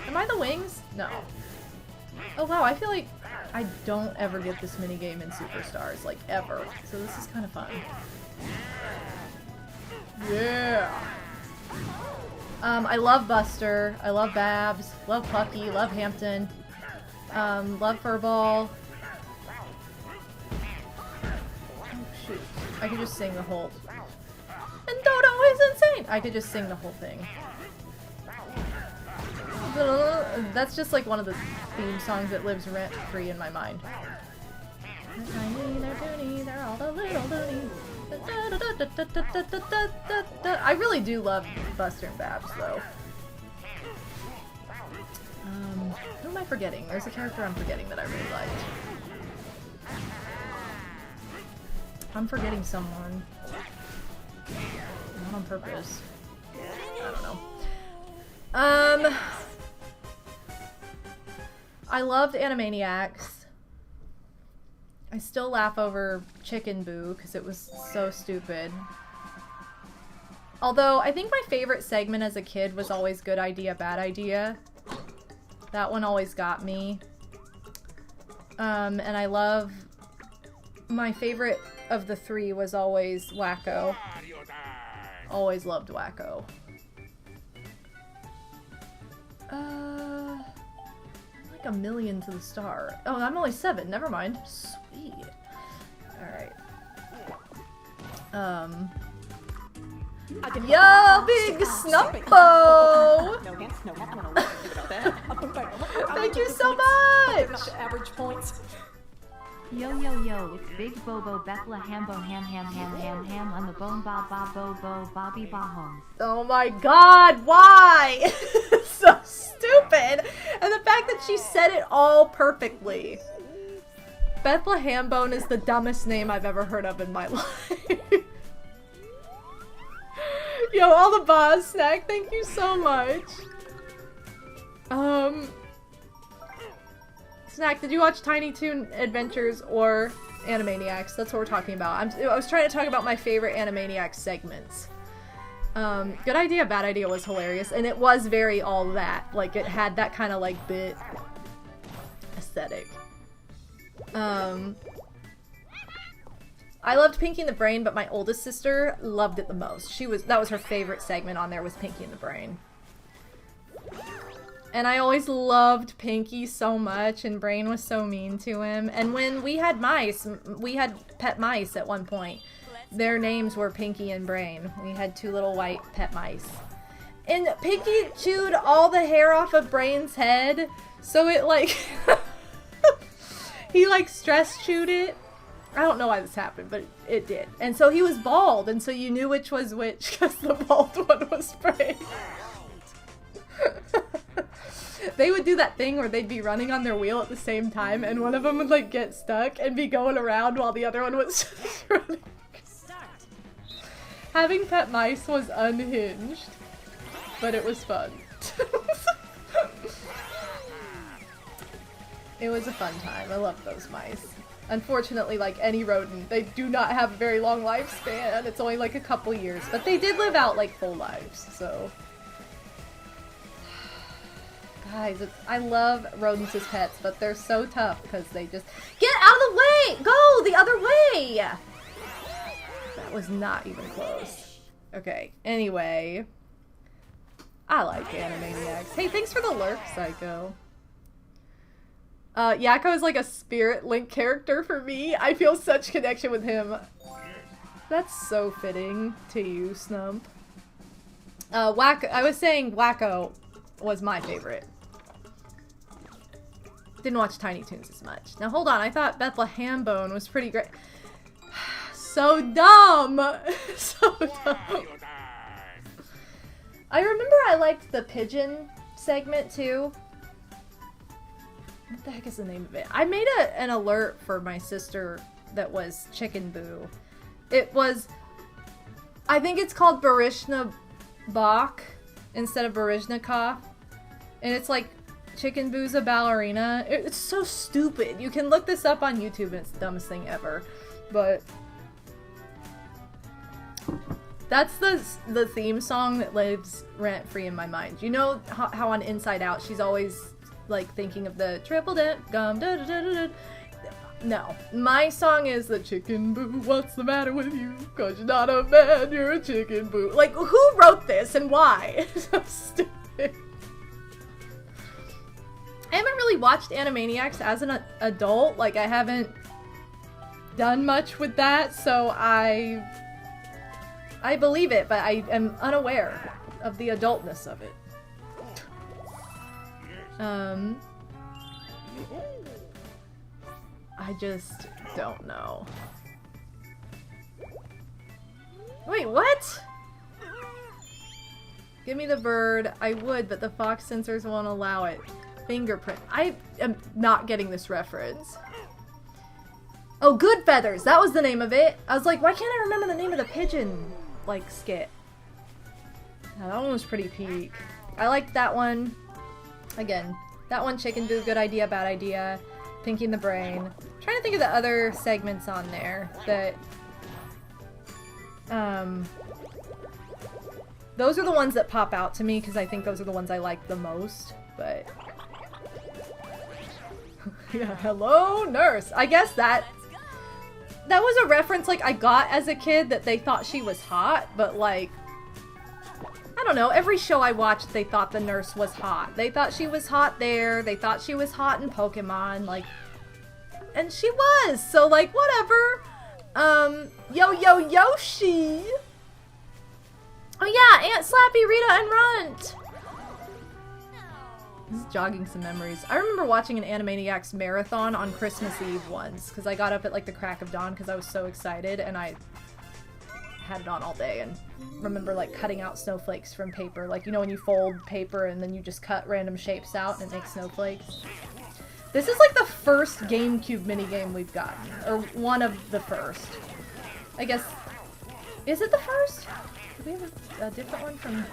Am I the wings? No. Oh wow, I feel like I don't ever get this minigame in Superstars, like ever. So this is kind of fun. Yeah! I love Buster, I love Babs, love Plucky, love Hampton, love Furball. Shoot. I could just sing the whole... And Dodo is insane! I could just sing the whole thing. That's just like one of the theme songs that lives rent-free in my mind. They're tiny, they're toony, they're all the little loony. I really do love Buster and Babs, though. Who am I forgetting? There's a character I'm forgetting that I really liked. I'm forgetting someone. Not on purpose. I don't know. I loved Animaniacs. I still laugh over Chicken Boo because it was so stupid. Although, I think my favorite segment as a kid was always Good Idea, Bad Idea. That one always got me. And I love... My favorite of the three was always Wacko. Always loved Wacko. Like a million to the star. Oh, I'm only 7. Never mind. Sweet. Alright. Yo, big Snuppo! No hands, no hat, I don't know what to think about that. Thank you so much! Not the average points. Yo, it's Big Bobo Bethlehem Bo Ham on the bone ba bo Bobby Bahom. Oh my god, why? So stupid! And the fact that she said it all perfectly. Bethlehem Bone is the dumbest name I've ever heard of in my life. Yo, all the boss snack, thank you so much. Snack, did you watch Tiny Toon Adventures or Animaniacs? That's what we're talking about. I was trying to talk about my favorite Animaniacs segments. Good Idea, Bad Idea was hilarious, and it was very all that. Like, it had that kind of, like, bit aesthetic. I loved Pinky and the Brain, but my oldest sister loved it the most. That was her favorite segment on there, was Pinky and the Brain. And I always loved Pinky so much, and Brain was so mean to him. And when we had mice, we had pet mice at one point. Their names were Pinky and Brain. We had 2 little white pet mice. And Pinky chewed all the hair off of Brain's head, so it, like... he, like, stress chewed it. I don't know why this happened, but it did. And so he was bald, and so you knew which was which, because the bald one was Brain. They would do that thing where they'd be running on their wheel at the same time, and one of them would, like, get stuck and be going around while the other one was just running. Having pet mice was unhinged, but it was fun. It was a fun time. I love those mice. Unfortunately, like any rodent, they do not have a very long lifespan. It's only like a couple years, but they did live out like full lives, so. Guys, I love rodents as pets, but they're so tough because they just get out of the way! Go the other way! That was not even close. Okay, anyway. I like Animaniacs. Hey, thanks for the lurk, Psycho. Yakko is like a Spirit Link character for me. I feel such connection with him. That's so fitting to you, Snump. I was saying Wacko was my favorite. Didn't watch Tiny Toons as much. Now hold on, I thought Bethlehem Bone was pretty great. So dumb! So dumb. I remember I liked the pigeon segment too. What the heck is the name of it? I made an alert for my sister that was Chicken Boo. It was, I think it's called Barishna Bach instead of Barishnikov. And it's like Chicken Boo's a ballerina. It's so stupid. You can look this up on YouTube and it's the dumbest thing ever. But that's the theme song that lives rent-free in my mind. You know how on Inside Out she's always like thinking of the triple dip gum da da da da da. No, my song is the Chicken Boo, what's the matter with you? 'Cause you're not a man, you're a chicken boo. Like, who wrote this and why? It's so stupid. I haven't really watched Animaniacs as an adult. Like, I haven't done much with that, so I believe it, but I am unaware of the adultness of it. I just don't know. Wait, what? Give me the bird. I would, but the Fox censors won't allow it. Fingerprint. I am not getting this reference. Oh, Good Feathers. That was the name of it. I was like, why can't I remember the name of the pigeon, like, skit? Now, that one was pretty peak. I liked that one. Again, that one, Chicken Boo, Good Idea, Bad Idea, Pinky and the Brain. I'm trying to think of the other segments on there that, those are the ones that pop out to me because I think those are the ones I like the most, but yeah, hello, nurse. I guess that was a reference like I got as a kid that they thought she was hot, but like, I don't know, every show I watched, they thought the nurse was hot. They thought she was hot there, they thought she was hot in Pokemon, like, and she was, so like, whatever. Yo Yoshi! Oh yeah, Aunt Slappy, Rita, and Runt! This is jogging some memories. I remember watching an Animaniacs marathon on Christmas Eve once, because I got up at like the crack of dawn because I was so excited, and I had it on all day, and remember like cutting out snowflakes from paper, like, you know when you fold paper and then you just cut random shapes out and it makes snowflakes. This is like the first GameCube minigame we've gotten, or one of the first. I guess, is it the first? Do we have a different one from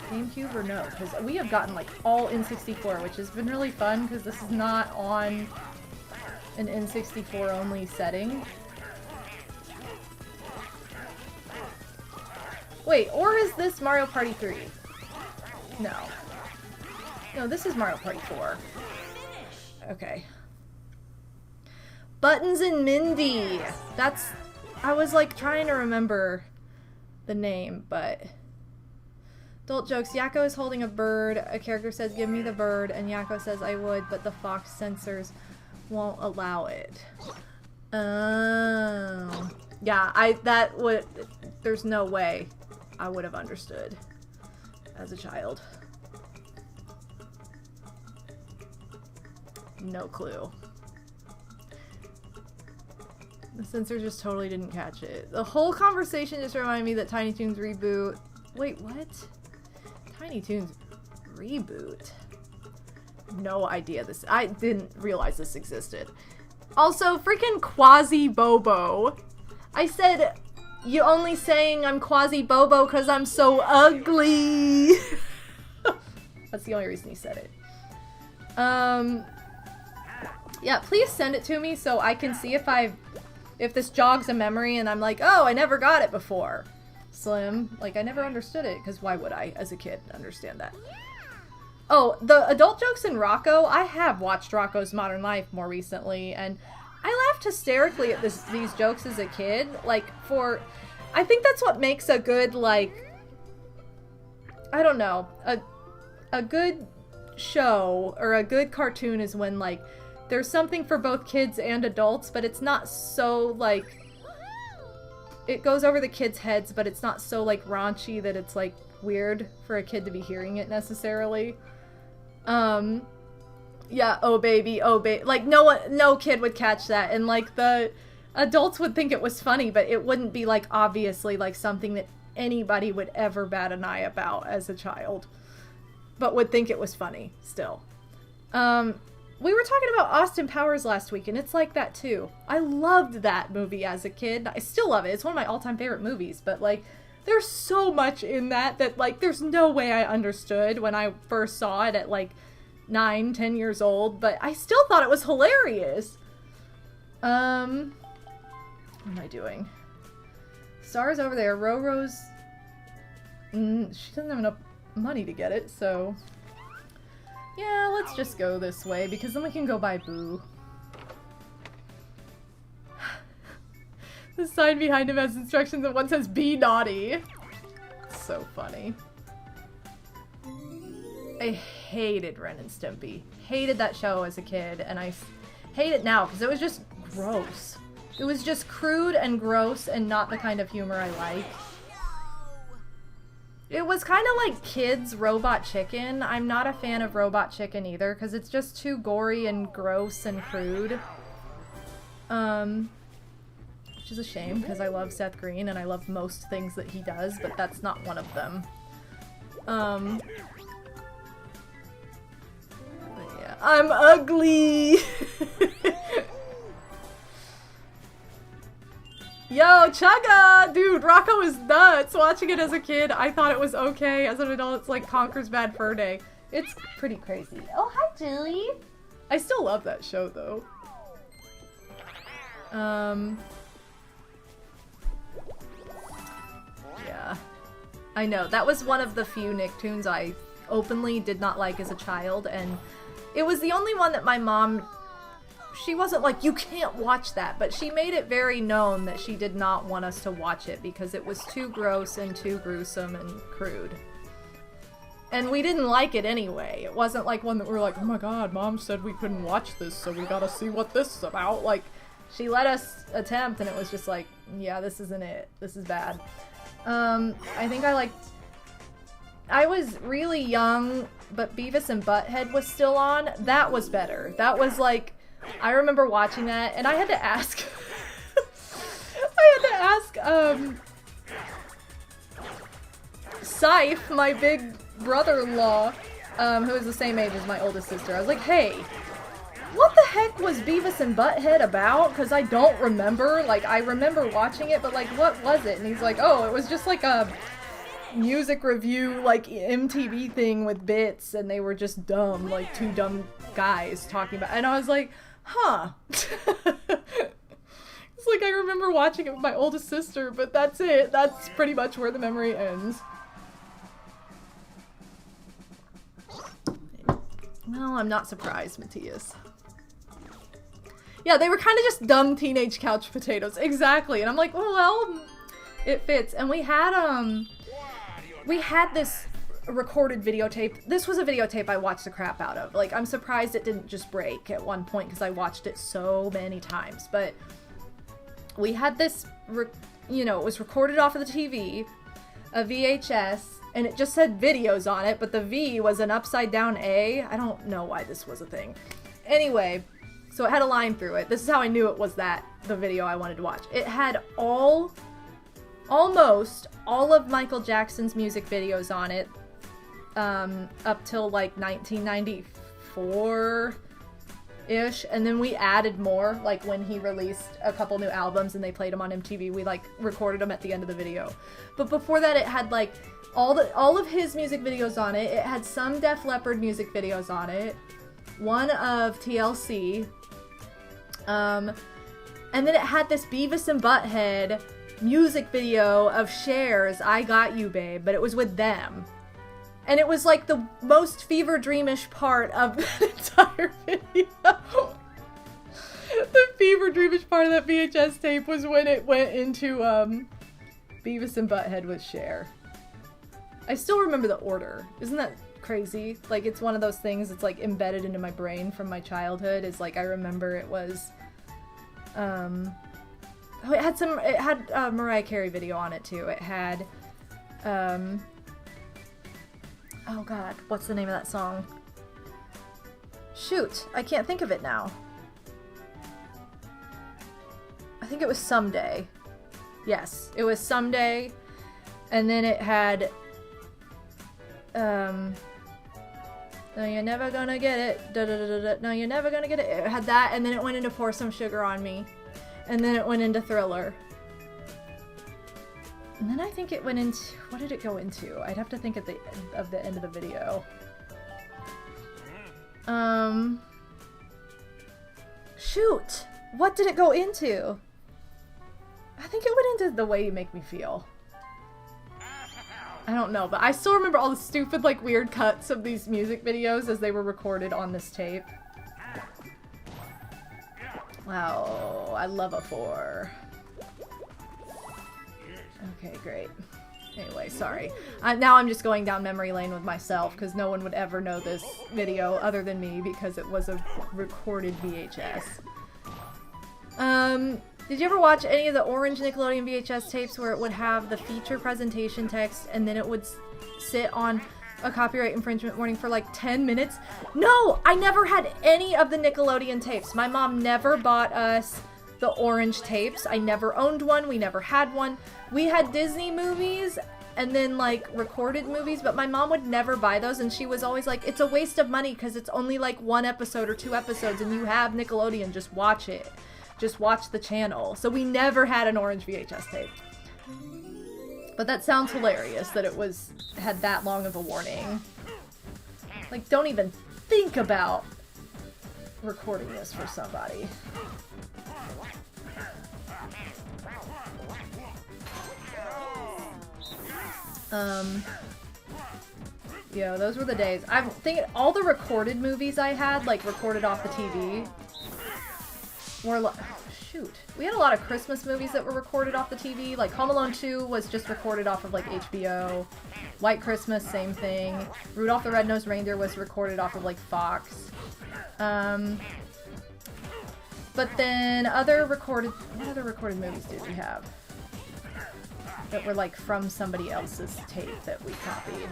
GameCube or no? Because we have gotten like all N64, which has been really fun because this is not on an N64 only setting. Wait, or is this Mario Party 3? No. No, this is Mario Party 4. Okay. Buttons and Mindy! That's... I was like trying to remember the name, but... Adult jokes. Yakko is holding a bird. A character says, give me the bird, and Yakko says, I would, but the fox censors won't allow it. Oh. Yeah, that would... There's no way I would have understood as a child. No clue. The censor just totally didn't catch it. The whole conversation just reminded me that Tiny Toons reboot... Wait, what? Tiny Toons reboot? No idea this... I didn't realize this existed. Also, freaking Quasi-Bobo. I said, you only saying I'm Quasi-Bobo because I'm so ugly. That's the only reason he said it. Yeah, please send it to me so I can see if this jogs a memory and I'm like, oh, I never got it before. Slim. Like, I never understood it, because why would I, as a kid, understand that? Oh, the adult jokes in Rocco, I have watched Rocco's Modern Life more recently, and I laughed hysterically at these jokes as a kid. Like, I think that's what makes a good, like, I don't know, a good show, or a good cartoon is when, like, there's something for both kids and adults, but it's not so, like, it goes over the kids' heads, but it's not so, like, raunchy that it's, like, weird for a kid to be hearing it necessarily. Yeah, oh baby, like, no kid would catch that, and, like, the adults would think it was funny, but it wouldn't be, like, obviously, like, something that anybody would ever bat an eye about as a child, but would think it was funny, still. We were talking about Austin Powers last week, and it's like that, too. I loved that movie as a kid. I still love it. It's one of my all-time favorite movies, but, like, there's so much in that, like, there's no way I understood when I first saw it at, like, 9, 10 years old, but I still thought it was hilarious. What am I doing? Star's over there. Roro's... she doesn't have enough money to get it, so... Yeah, let's just go this way, because then we can go buy Boo. The sign behind him has instructions and one says, be naughty. So funny. I hated Ren and Stimpy. Hated that show as a kid, and I hate it now, because it was just gross. It was just crude and gross, and not the kind of humor I like. It was kind of like Kids Robot Chicken. I'm not a fan of Robot Chicken either, because it's just too gory and gross and crude. Which is a shame, because I love Seth Green, and I love most things that he does, but that's not one of them. But yeah. I'm ugly! Yo, Chugga! Dude, Rocco is nuts! Watching it as a kid, I thought it was okay. As an adult, it's like Conker's Bad Fur Day. It's pretty crazy. Oh, hi, Julie! I still love that show, though. Yeah. I know, that was one of the few Nicktoons I openly did not like as a child, and it was the only one that my mom... She wasn't like, you can't watch that, but she made it very known that she did not want us to watch it because it was too gross and too gruesome and crude. And we didn't like it anyway. It wasn't like one that we were like, oh my god, Mom said we couldn't watch this, so we gotta see what this is about. Like, she let us attempt, and it was just like, yeah, this isn't it. This is bad. I think I was really young, but Beavis and Butthead was still on. That was better. That was like... I remember watching that, and I had to ask... Scythe, my big brother-in-law, who is the same age as my oldest sister. I was like, hey, what the heck was Beavis and Butthead about? Because I don't remember. Like, I remember watching it, but, like, what was it? And he's like, oh, it was just, like, a music review, like, MTV thing with bits, and they were just dumb, like, two dumb guys talking about... And I was like... Huh. It's like I remember watching it with my oldest sister, but that's it. That's pretty much where the memory ends. Well, I'm not surprised, Matthias. Yeah, they were kind of just dumb teenage couch potatoes. Exactly. And I'm like, well, it fits. And we had this recorded videotape. This was a videotape I watched the crap out of. Like, I'm surprised it didn't just break at one point because I watched it so many times. But we had this, you know, it was recorded off of the TV, a VHS, and it just said videos on it, but the V was an upside down A. I don't know why this was a thing. Anyway, so it had a line through it. This is how I knew it was the video I wanted to watch. It had almost all of Michael Jackson's music videos on it, up till like 1994-ish, and then we added more, like when he released a couple new albums and they played them on MTV, we like recorded them at the end of the video. But before that, it had like all of his music videos on it. It had some Def Leppard music videos on it, one of TLC, and then it had this Beavis and Butthead music video of Cher's I Got You Babe, but it was with them. And it was like the most fever dreamish part of the entire video. The fever dreamish part of that VHS tape was when it went into Beavis and Butthead with Cher. I still remember the order. Isn't that crazy? Like, it's one of those things that's like embedded into my brain from my childhood. Is like I remember it was it had a Mariah Carey video on it too. It had oh god, what's the name of that song? Shoot, I can't think of it now. I think it was Someday. Yes, it was Someday. And then it had no, you're never gonna get it. Da, da, da, da, da. No, you're never gonna get it. It had that, and then it went into Pour Some Sugar on Me. And then it went into Thriller. And then I think it went into... What did it go into? I'd have to think at the end of the video. Shoot! What did it go into? I think it went into The Way You Make Me Feel. I don't know, but I still remember all the stupid, like, weird cuts of these music videos as they were recorded on this tape. Wow, I love a 4. Okay, great. Anyway, sorry. Now I'm just going down memory lane with myself because no one would ever know this video other than me because it was a recorded VHS. Did you ever watch any of the orange Nickelodeon VHS tapes where it would have the feature presentation text and then it would sit on a copyright infringement warning for like 10 minutes? No! I never had any of the Nickelodeon tapes. My mom never bought us the orange tapes. I never owned one. We never had one. We had Disney movies and then like recorded movies, but my mom would never buy those, and she was always like, it's a waste of money because it's only like 1 episode or 2 episodes and you have Nickelodeon, just watch it. Just watch the channel. So we never had an orange VHS tape. But that sounds hilarious that it had that long of a warning. Like, don't even think about recording this for somebody. Yeah, those were the days. I'm thinking all the recorded movies I had, like recorded off the TV, were shoot. We had a lot of Christmas movies that were recorded off the TV. Like Home Alone 2 was just recorded off of like HBO. White Christmas, same thing. Rudolph the Red-Nosed Reindeer was recorded off of like Fox. But then what other recorded movies did we have that were like from somebody else's tape that we copied?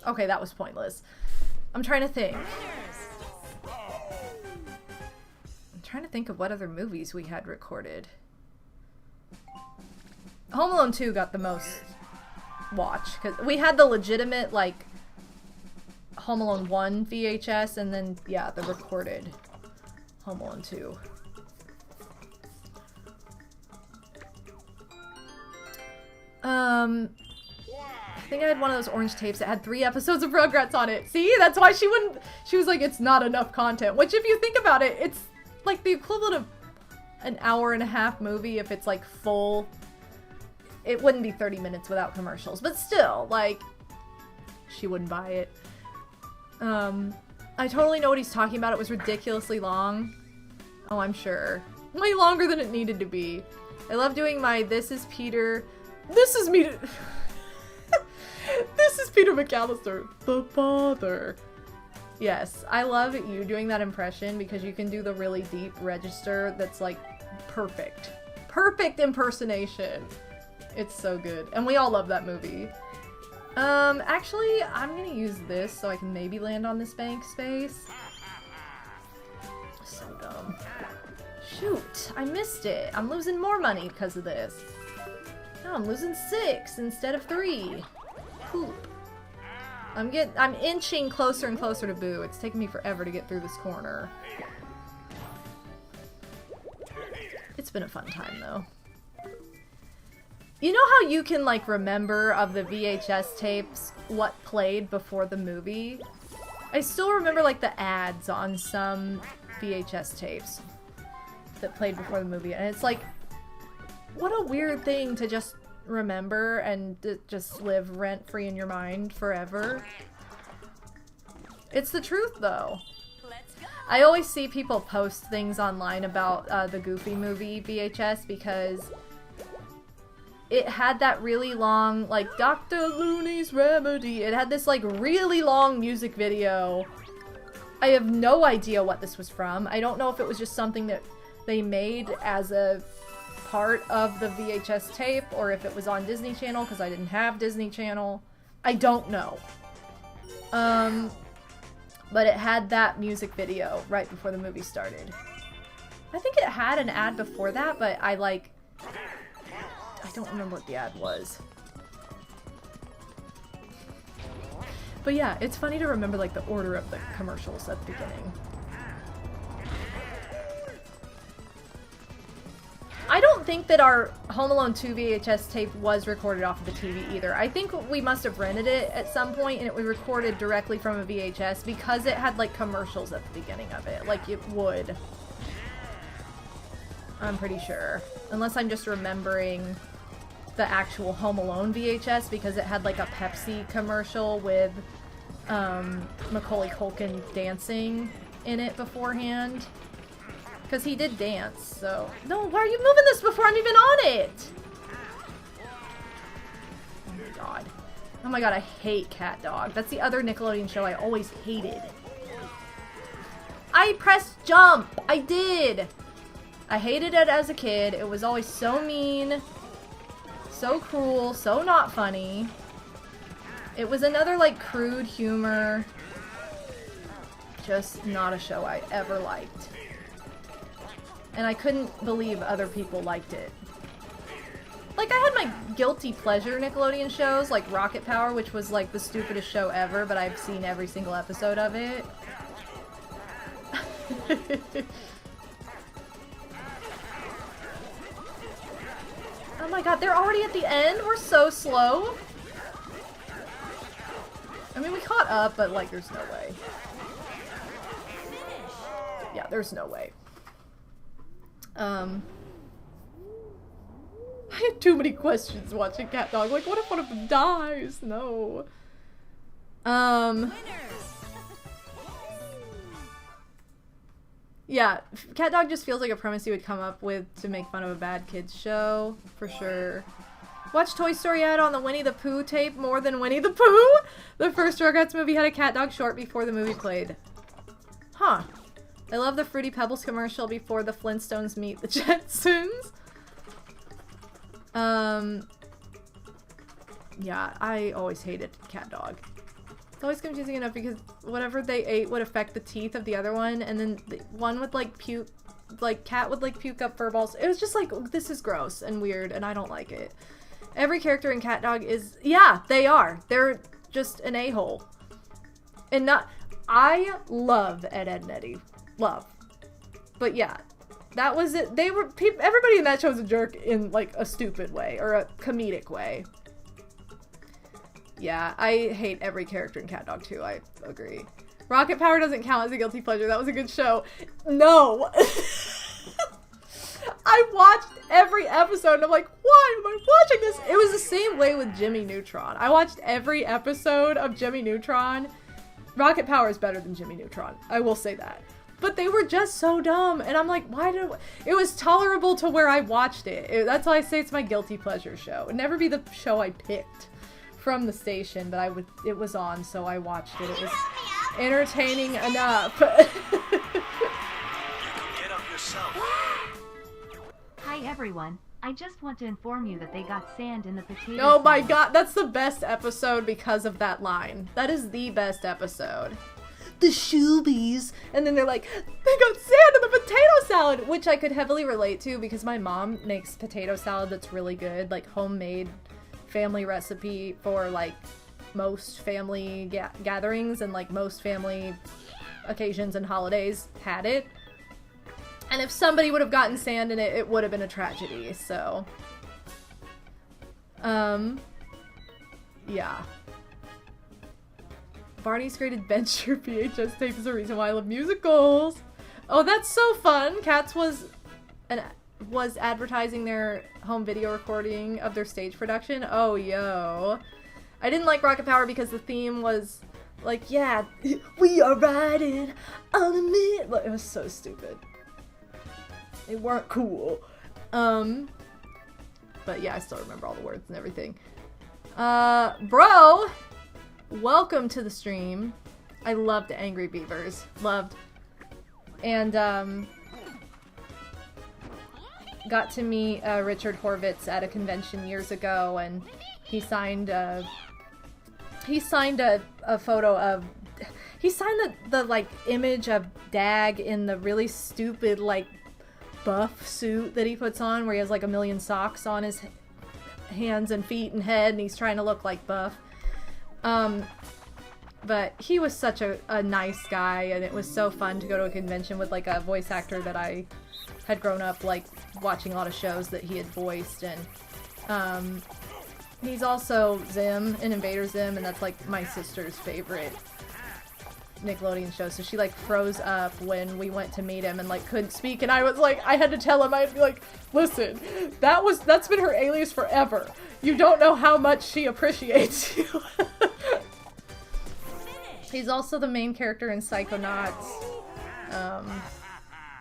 Okay, that was pointless. I'm trying to think. I'm trying to think of what other movies we had recorded. Home Alone 2 got the most watch because we had the legitimate like Home Alone 1 VHS and then yeah, the recorded Home Alone 2. think I had one of those orange tapes that had 3 episodes of Rugrats on it. See? That's why she was like, it's not enough content. Which, if you think about it, it's like the equivalent of an hour-and-a-half movie if it's like full. It wouldn't be 30 minutes without commercials. But still, like, she wouldn't buy it. I totally know what he's talking about. It was ridiculously long. Oh, I'm sure. Way longer than it needed to be. I love doing my This is Peter McAllister, the father. Yes, I love you doing that impression because you can do the really deep register that's like perfect. Perfect impersonation. It's so good. And we all love that movie. Actually, I'm gonna use this so I can maybe land on this bank space. So dumb. Shoot, I missed it. I'm losing more money because of this. No, I'm losing 6 instead of 3. Poop. I'm inching closer and closer to Boo. It's taking me forever to get through this corner. It's been a fun time, though. You know how you can, like, remember of the VHS tapes what played before the movie? I still remember, like, the ads on some VHS tapes that played before the movie. And it's like, what a weird thing to just remember and just live rent-free in your mind forever. It's the truth, though. I always see people post things online about the Goofy movie VHS because it had that really long, like, Dr. Looney's Remedy. It had this, like, really long music video. I have no idea what this was from. I don't know if it was just something that they made as a part of the VHS tape or if it was on Disney Channel because I didn't have Disney Channel. I don't know. But it had that music video right before the movie started. I think it had an ad before that, but I don't remember what the ad was. But yeah, it's funny to remember like the order of the commercials at the beginning. I don't think that our Home Alone 2 VHS tape was recorded off of the TV either. I think we must have rented it at some point and it was recorded directly from a VHS because it had like commercials at the beginning of it. Like it would. I'm pretty sure. Unless I'm just remembering the actual Home Alone VHS because it had like a Pepsi commercial with Macaulay Culkin dancing in it beforehand. Because he did dance, so... No, why are you moving this before I'm even on it? Oh my god. Oh my god, I hate Cat Dog. That's the other Nickelodeon show I always hated. I pressed jump! I did! I hated it as a kid. It was always so mean, so cruel, so not funny. It was another, like, crude humor. Just not a show I ever liked. And I couldn't believe other people liked it. Like, I had my guilty pleasure Nickelodeon shows, like Rocket Power, which was, like, the stupidest show ever, but I've seen every single episode of it. Oh my god, they're already at the end? We're so slow. I mean, we caught up, but, like, there's no way. Yeah, there's no way. I had too many questions watching Cat Dog. Like, what if one of them dies? No. Yeah, Cat Dog just feels like a premise you would come up with to make fun of a bad kids show, for sure. Watch Toy Story ad on the Winnie the Pooh tape more than Winnie the Pooh? The first Rugrats movie had a Cat Dog short before the movie played. Huh. I love the Fruity Pebbles commercial before the Flintstones meet the Jetsons. Yeah, I always hated Cat Dog. It's always confusing enough because whatever they ate would affect the teeth of the other one, and then the one would like puke, like Cat would like puke up fur balls. It was just like, this is gross and weird, and I don't like it. Every character in Cat Dog is, yeah, they are. They're just an a-hole. And not, I love Ed, Edd n Eddy. Love. But yeah, that was it. They were, everybody in that show was a jerk in like a stupid way or a comedic way. Yeah, I hate every character in Cat Dog 2, I agree. Rocket Power doesn't count as a guilty pleasure. That was a good show. No! I watched every episode and I'm like, why am I watching this? It was the same way with Jimmy Neutron. I watched every episode of Jimmy Neutron. Rocket Power is better than Jimmy Neutron. I will say that. But they were just so dumb. And I'm like, it was tolerable to where I watched it. That's why I say it's my guilty pleasure show. It would never be the show I picked from the station, but it was on, so I watched it. It was entertaining enough. Get up yourself. Hi everyone. I just want to inform you that they got sand in the potato Oh my salad. god, that's the best episode because of that line. That is the best episode. The Shoobies. And then they're like, they got sand in the potato salad, which I could heavily relate to because my mom makes potato salad that's really good, like homemade family recipe for like most family gatherings and like most family occasions and holidays had it. And if somebody would have gotten sand in it, it would have been a tragedy, so. Yeah. Barney's Great Adventure VHS tape is the reason why I love musicals. Oh, that's so fun. Cats was advertising their home video recording of their stage production. Oh, yo. I didn't like Rocket Power because the theme was like, yeah, we are riding on a minute. It was so stupid. They weren't cool. But yeah, I still remember all the words and everything. Bro! Welcome to the stream. I loved Angry Beavers. Loved. And, got to meet, Richard Horvitz at a convention years ago, and he signed a photo of... He signed the like, image of Dag in the really stupid, like, buff suit that he puts on where he has like a million socks on his hands and feet and head and he's trying to look like Buff. But he was such a nice guy and it was so fun to go to a convention with like a voice actor that I had grown up like watching a lot of shows that he had voiced. And he's also Zim in Invader Zim, and that's like my sister's favorite Nickelodeon show, so she like froze up when we went to meet him and like couldn't speak, and I was like, I had to tell him, I'd be like, listen, that's been her alias forever. You don't know how much she appreciates you. He's also the main character in Psychonauts,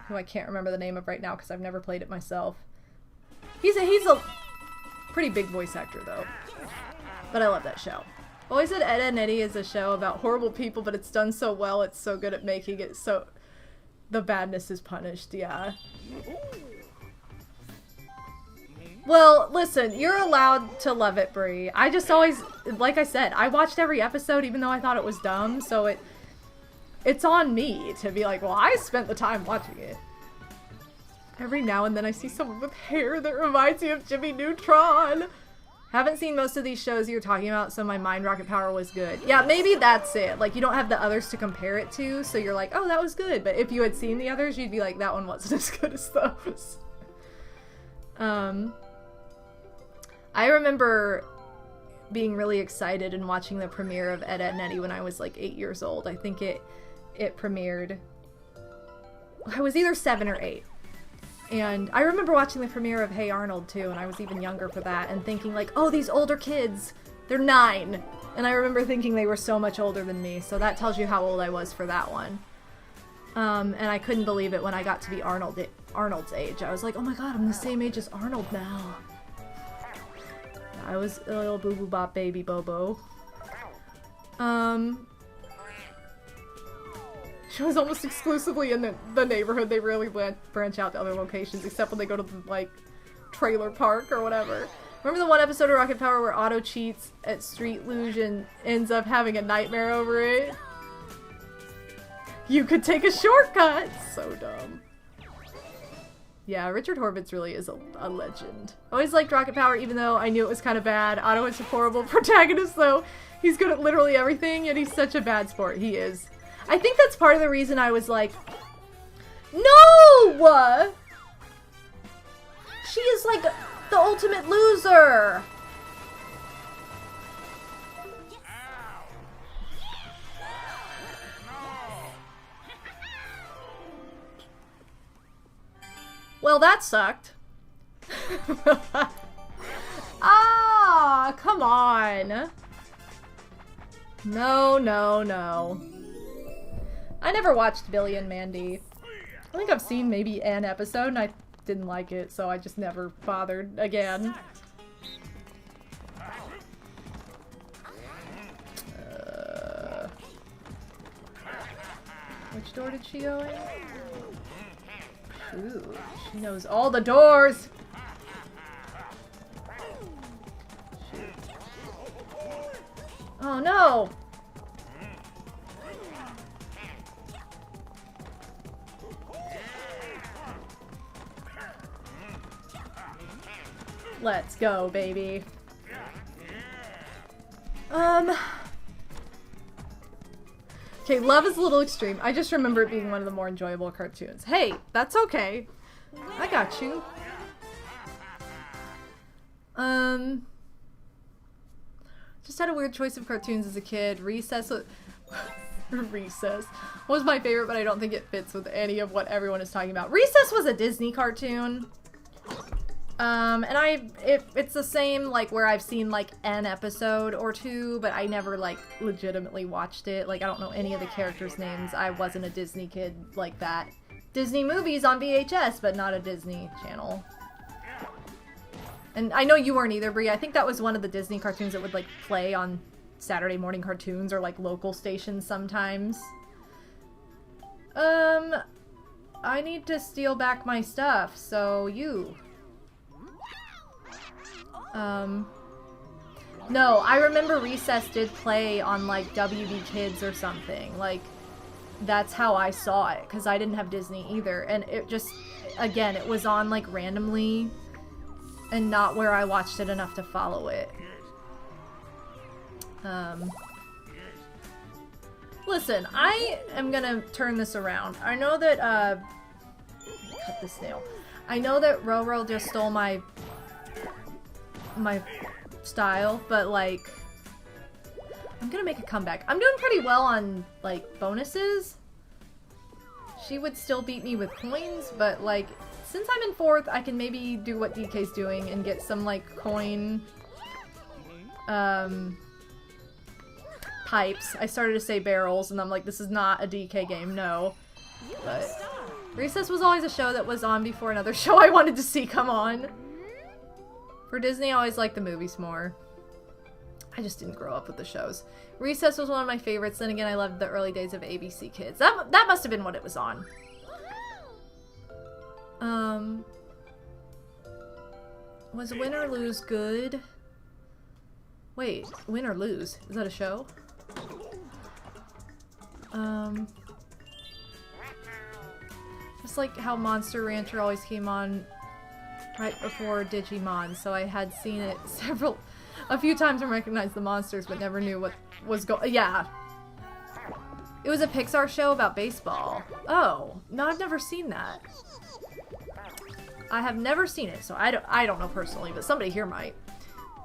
who I can't remember the name of right now because I've never played it myself. He's a pretty big voice actor though, but I love that show. Always said Ed, Edd n Eddy is a show about horrible people, but it's done so well, it's so good at making it so the badness is punished, yeah. Well, listen, you're allowed to love it, Brie. I just always, like I said, I watched every episode even though I thought it was dumb, so it's on me to be like, well, I spent the time watching it. Every now and then I see someone with hair that reminds me of Jimmy Neutron. Haven't seen most of these shows you're talking about, so my mind Rocket Power was good. Yeah, maybe that's it. Like, you don't have the others to compare it to, so you're like, oh, that was good. But if you had seen the others, you'd be like, that one wasn't as good as those. I remember being really excited and watching the premiere of Ed, Edd n Eddy when I was like 8 years old. I think it premiered... I was either 7 or 8. And I remember watching the premiere of Hey Arnold too, and I was even younger for that, and thinking like, oh, these older kids, they're 9. And I remember thinking they were so much older than me, so that tells you how old I was for that one. And I couldn't believe it when I got to be Arnold's age. I was like, oh my god, I'm the same age as Arnold now. I was a little boo boo bop baby Bobo. Shows almost exclusively in the neighborhood. They rarely branch out to other locations, except when they go to the, like, trailer park or whatever. Remember the one episode of Rocket Power where Otto cheats at Street Luge and ends up having a nightmare over it? You could take a shortcut! So dumb. Yeah, Richard Horvitz really is a legend. I always liked Rocket Power, even though I knew it was kind of bad. Otto is a horrible protagonist, though. He's good at literally everything, and he's such a bad sport. He is. I think that's part of the reason I was like, no! She is like the ultimate loser! Well, that sucked. Ah, come on. No, no, no. I never watched Billy and Mandy. I think I've seen maybe an episode and I didn't like it, so I just never bothered again. Which door did she go in? Ooh, she knows all the doors! Shoot. Oh no! Let's go, baby. Okay, Love is a little extreme. I just remember it being one of the more enjoyable cartoons. Hey, that's okay. I got you. Just had a weird choice of cartoons as a kid. Recess was... Recess was my favorite, but I don't think it fits with any of what everyone is talking about. Recess was a Disney cartoon. And it's the same, like, where I've seen, like, an episode or two, but I never, like, legitimately watched it. Like, I don't know any of the characters' names. I wasn't a Disney kid like that. Disney movies on VHS, but not a Disney channel. And I know you weren't either, Brie. I think that was one of the Disney cartoons that would, like, play on Saturday morning cartoons or, like, local stations sometimes. I need to steal back my stuff, so you... No, I remember Recess did play on, like, WB Kids or something. Like, that's how I saw it, because I didn't have Disney either. And it just, again, it was on, like, randomly, and not where I watched it enough to follow it. Listen, I am gonna turn this around. I know that, cut this nail. I know that Roro just stole my style, but like I'm gonna make a comeback. I'm doing pretty well on like bonuses. She would still beat me with coins, but like since I'm in 4th, I can maybe do what DK's doing and get some like coin pipes. I started to say barrels and I'm like, this is not a DK game, no. But Recess was always a show that was on before another show I wanted to see come on. For Disney, I always liked the movies more. I just didn't grow up with the shows. Recess was one of my favorites. Then again, I loved the early days of ABC Kids. That must have been what it was on. Was Win or Lose good? Wait, Win or Lose? Is that a show? Just like how Monster Rancher always came on right before Digimon, so I had seen it a few times and recognized the monsters, but never knew what was yeah. It was a Pixar show about baseball. Oh, no, I've never seen that. I have never seen it, so I don't know personally, but somebody here might.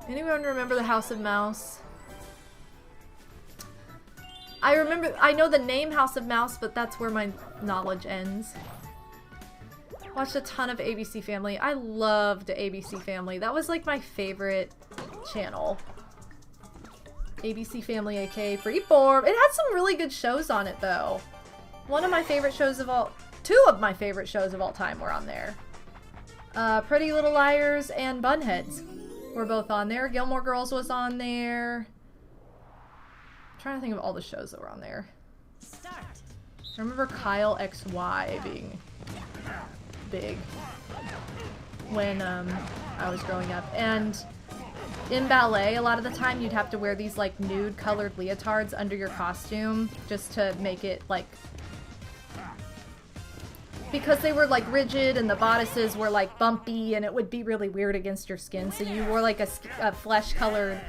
Anyone remember the House of Mouse? I know the name House of Mouse, but that's where my knowledge ends. Watched a ton of ABC Family. I loved ABC Family. That was like my favorite channel. ABC Family, aka Freeform. It had some really good shows on it though. Two of my favorite shows of all time were on there. Pretty Little Liars and Bunheads were both on there. Gilmore Girls was on there. I'm trying to think of all the shows that were on there. I remember Kyle XY being big when I was growing up, and in ballet a lot of the time you'd have to wear these like nude colored leotards under your costume just to make it like, because they were like rigid and the bodices were like bumpy and it would be really weird against your skin, so you wore like a flesh colored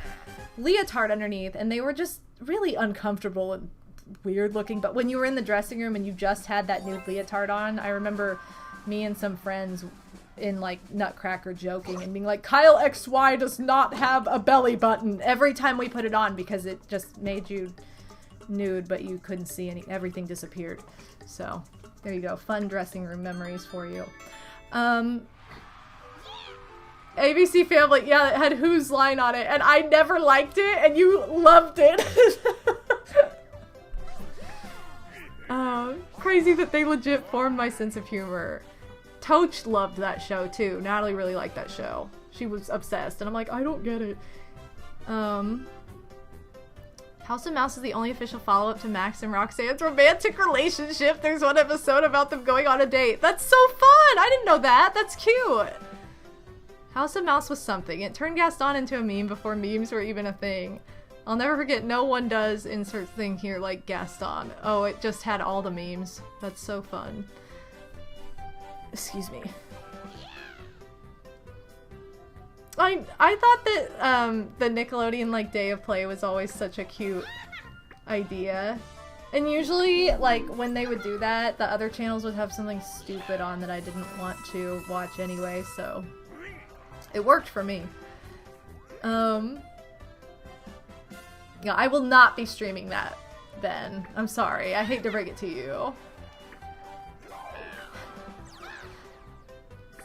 leotard underneath, and they were just really uncomfortable and weird looking. But when you were in the dressing room and you just had that nude leotard on, I remember me and some friends in like Nutcracker joking and being like, Kyle XY does not have a belly button, every time we put it on, because it just made you nude but you couldn't see everything disappeared. So there you go, fun dressing room memories for you. ABC Family, yeah, it had Whose line on it, and I never liked it, and you loved it. Crazy that they legit formed my sense of humor. Toach loved that show, too. Natalie really liked that show. She was obsessed, and I'm like, I don't get it. House of Mouse is the only official follow-up to Max and Roxanne's romantic relationship. There's one episode about them going on a date. That's so fun! I didn't know that. That's cute. House of Mouse was something. It turned Gaston into a meme before memes were even a thing. I'll never forget, no one does insert thing here like Gaston. Oh, it just had all the memes. That's so fun. Excuse me. I thought that the Nickelodeon like Day of Play was always such a cute idea. And usually, like, when they would do that, the other channels would have something stupid on that I didn't want to watch anyway, so it worked for me. Yeah, I will not be streaming that, Ben. I'm sorry. I hate to break it to you.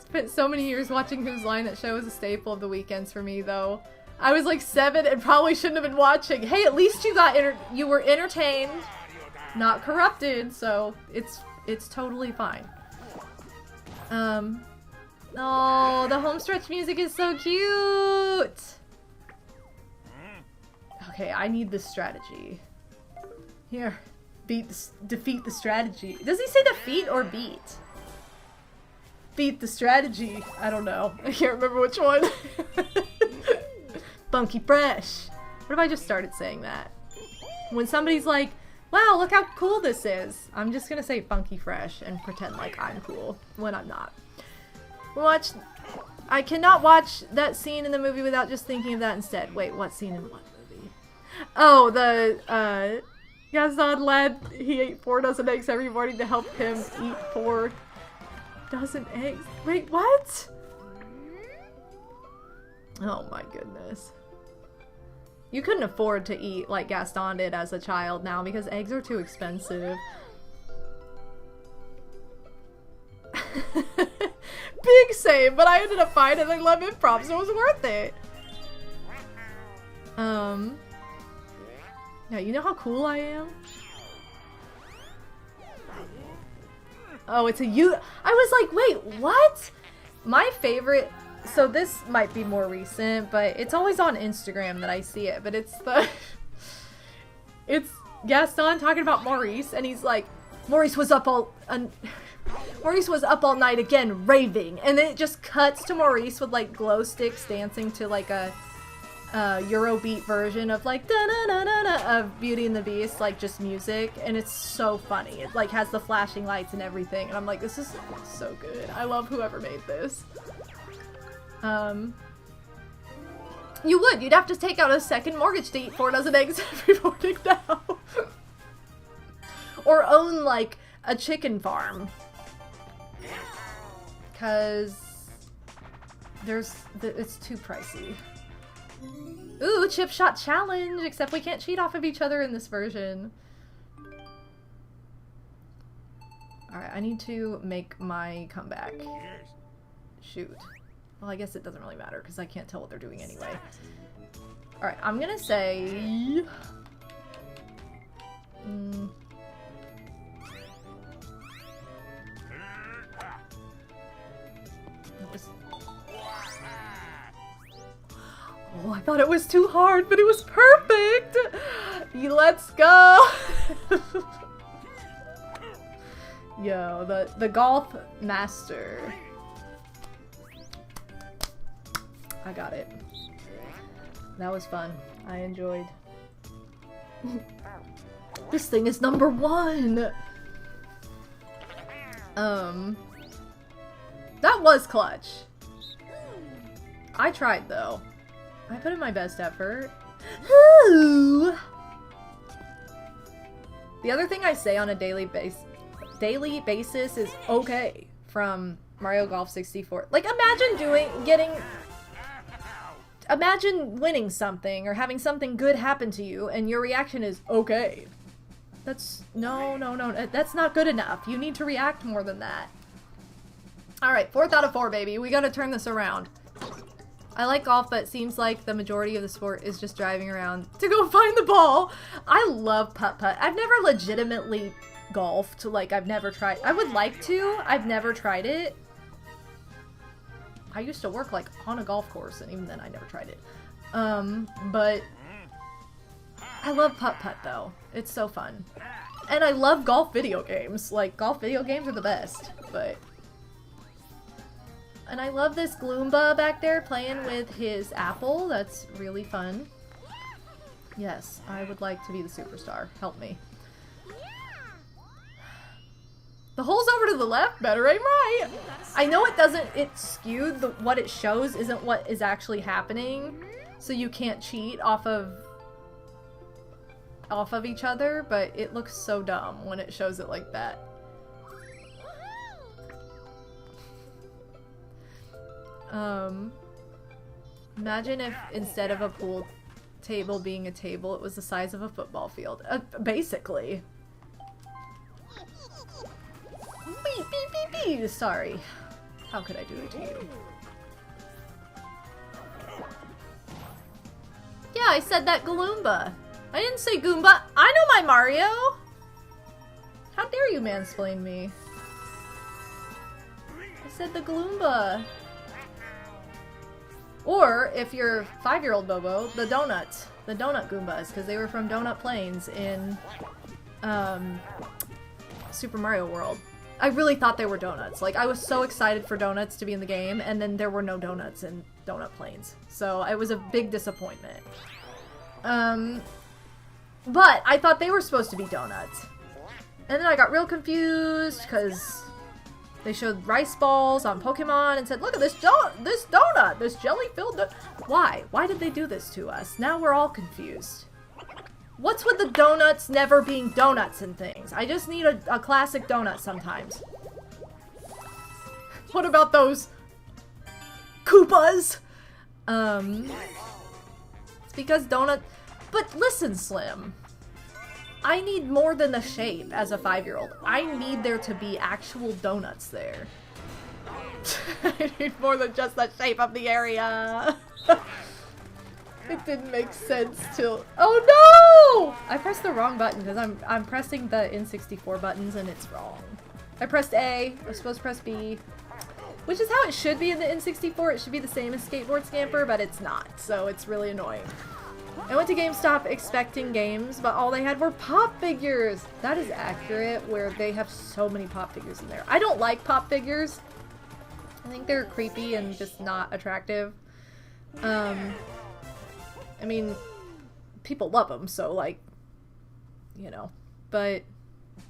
Spent so many years watching Whose Line. That show was a staple of the weekends for me, though. I was like 7 and probably shouldn't have been watching. Hey, at least you got you were entertained, not corrupted, so it's totally fine. Oh, the homestretch music is so cute. Okay, I need this strategy. Here, defeat the strategy. Does he say defeat or beat? Beat the strategy. I don't know. I can't remember which one. Funky Fresh. What if I just started saying that? When somebody's like, wow, look how cool this is. I'm just gonna say Funky Fresh and pretend like I'm cool when I'm not. I cannot watch that scene in the movie without just thinking of that instead. Wait, what scene in what movie? Oh, the, Gaston lad, he ate 4 dozen eggs every morning to help him eat 4 dozen eggs. Wait, what? Oh my goodness. You couldn't afford to eat like Gaston did as a child now because eggs are too expensive. Big same, but I ended up fine and I love improv, so it was worth it. Yeah, you know how cool I am? Oh, it's a you. I was like, wait, what? My favorite. So this might be more recent, but it's always on Instagram that I see it. But it's it's Gaston talking about Maurice, and he's like, Maurice was up all night again, raving, and then it just cuts to Maurice with like glow sticks dancing to like a Eurobeat version of like da na na na na of Beauty and the Beast, like just music, and it's so funny. It like has the flashing lights and everything, and I'm like, this is so good. I love whoever made this. You'd have to take out a second mortgage to eat 4 dozen eggs every morning now. Or own like a chicken farm. Cause it's too pricey. Ooh, chip shot challenge, except we can't cheat off of each other in this version. Alright, I need to make my comeback. Shoot. Well, I guess it doesn't really matter because I can't tell what they're doing anyway. Alright, I'm gonna say... Oh, I thought it was too hard, but it was perfect! Let's go! Yo, the golf master. I got it. That was fun. I enjoyed. This thing is number 1! That was clutch. I tried though. I put in my best effort. Ooh. The other thing I say on a daily basis is okay from Mario Golf 64. Like, imagine winning something or having something good happen to you and your reaction is okay. No, that's not good enough. You need to react more than that. Alright, 4th out of 4, baby. We gotta turn this around. I like golf, but it seems like the majority of the sport is just driving around to go find the ball. I love putt-putt. I've never legitimately golfed. Like, I've never tried. I would like to. I've never tried it. I used to work, like, on a golf course, and even then I never tried it. But I love putt-putt, though. It's so fun. And I love golf video games. Like, golf video games are the best, but... And I love this Gloomba back there playing with his apple. That's really fun. Yes, I would like to be the superstar. Help me. The hole's over to the left, better aim right. I know it doesn't, it's skewed, what it shows isn't what is actually happening. So you can't cheat off of each other, but it looks so dumb when it shows it like that. Imagine if instead of a pool table being a table, it was the size of a football field. Basically. Beep, beep, beep, beep. Sorry. How could I do it to you? Yeah, I said that Galoomba. I didn't say Goomba. I know my Mario! How dare you mansplain me? I said the Galoomba. Or, if you're 5-year-old Bobo, the donuts. The donut Goombas, because they were from Donut Plains in Super Mario World. I really thought they were donuts. Like, I was so excited for donuts to be in the game, and then there were no donuts in Donut Plains. So, it was a big disappointment. But I thought they were supposed to be donuts. And then I got real confused, because they showed rice balls on Pokemon and said, look at this donut! This jelly-filled donut! Why? Why did they do this to us? Now we're all confused. What's with the donuts never being donuts and things? I just need a classic donut sometimes. What about those Koopas? It's because donut... But listen, Slim. I need more than the shape as a 5-year-old. I need there to be actual donuts there. I need more than just the shape of the area. It didn't make sense till... Oh no! I pressed the wrong button because I'm pressing the N64 buttons and it's wrong. I pressed A, I was supposed to press B. Which is how it should be in the N64. It should be the same as Skateboard Scamper, but it's not. So it's really annoying. I went to GameStop expecting games, but all they had were pop figures. That is accurate, where they have so many pop figures in there. I don't like pop figures. I think they're creepy and just not attractive. I mean, people love them, so, like, you know, but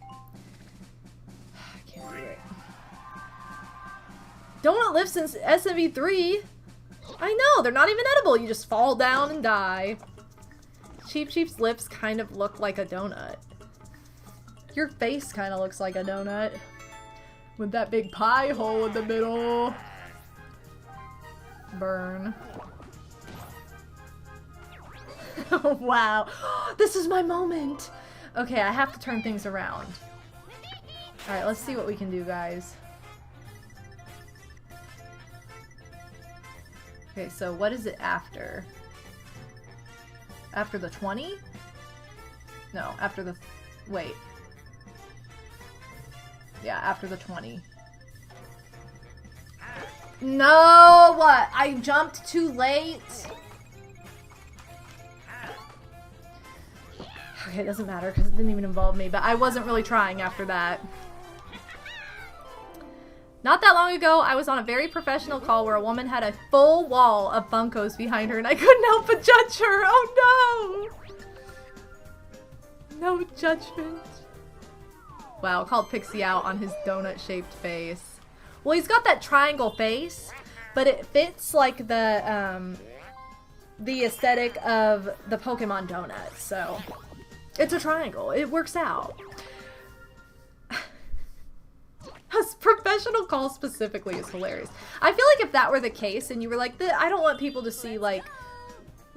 I can't do it. Donut lives since SMV3. I know, they're not even edible. You just fall down and die. Cheep Cheep's lips kind of look like a donut. Your face kind of looks like a donut. With that big pie hole in the middle. Burn. Wow. This is my moment. Okay, I have to turn things around. Alright, let's see what we can do, guys. Okay, so what is it after? After the 20? No, after the... Wait. Yeah, after the 20. No! What? I jumped too late? Okay, it doesn't matter because it didn't even involve me, but I wasn't really trying after that. Not that long ago, I was on a very professional call where a woman had a full wall of Funkos behind her and I couldn't help but judge her. Oh no! No judgment. Wow, called Pixie out on his donut-shaped face. Well, he's got that triangle face, but it fits like the aesthetic of the Pokemon donut, so it's a triangle. It works out. A professional call specifically is hilarious. I feel like if that were the case and you were like, I don't want people to see like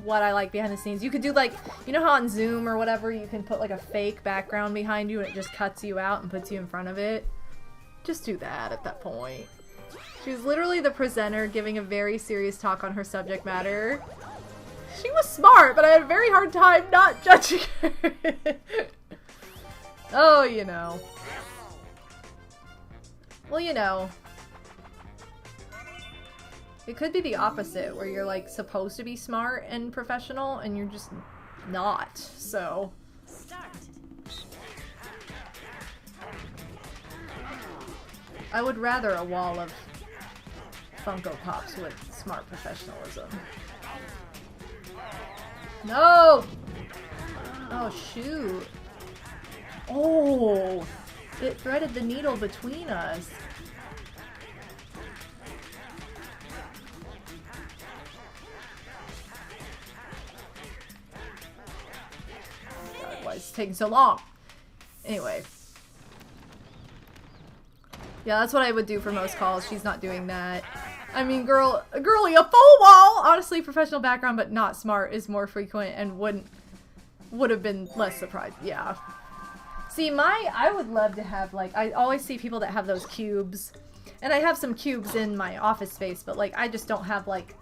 what I like behind the scenes, you could do like, you know how on Zoom or whatever you can put like a fake background behind you and it just cuts you out and puts you in front of it? Just do that at that point. She was literally the presenter giving a very serious talk on her subject matter. She was smart, but I had a very hard time not judging her. Oh, you know. Well, you know. It could be the opposite, where you're, like, supposed to be smart and professional, and you're just not, so... I would rather a wall of Funko Pops with smart professionalism. No! Oh, shoot. Oh! It threaded the needle between us. God, why is it taking so long? Anyway. Yeah, that's what I would do for most calls. She's not doing that. I mean, girly, a full wall! Honestly, professional background, but not smart is more frequent and would have been less surprised. Yeah. See, I would love to have, like, I always see people that have those cubes. And I have some cubes in my office space, but, like, I just don't have, like,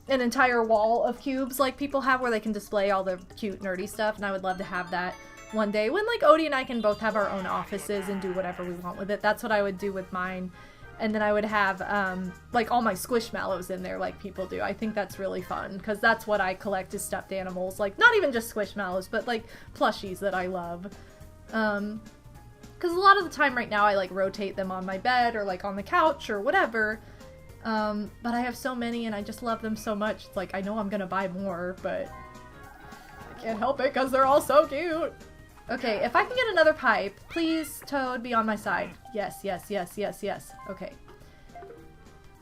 an entire wall of cubes like people have where they can display all the cute, nerdy stuff. And I would love to have that one day when, like, Odie and I can both have our own offices and do whatever we want with it. That's what I would do with mine. And then I would have, like, all my Squishmallows in there like people do. I think that's really fun, because that's what I collect is stuffed animals. Like, not even just Squishmallows, but, like, plushies that I love. Because a lot of the time right now I, like, rotate them on my bed or, like, on the couch or whatever. But I have so many and I just love them so much. It's like, I know I'm gonna buy more, but I can't help it because they're all so cute. Okay, if I can get another pipe, please, Toad, be on my side. Yes, yes, yes, yes, yes. Okay.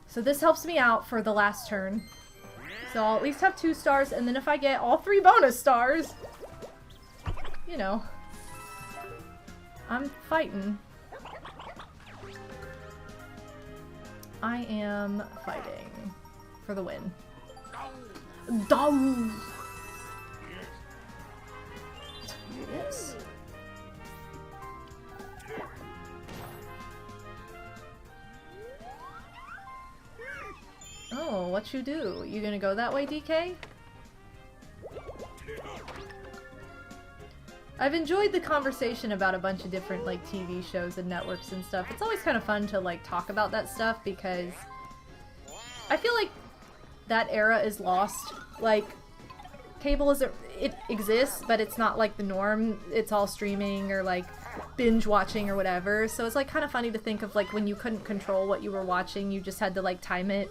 So this helps me out for the last turn. So I'll at least have 2 stars, and then if I get all 3 bonus stars, you know, I'm fighting. I am fighting for the win. Dong! Yes. Oh, what you do? You gonna go that way, DK? I've enjoyed the conversation about a bunch of different, like, TV shows and networks and stuff. It's always kind of fun to, like, talk about that stuff because I feel like that era is lost. Like, cable isn't, it exists, but it's not like the norm. It's all streaming or like binge watching or whatever. So it's like kind of funny to think of like when you couldn't control what you were watching, you just had to like time it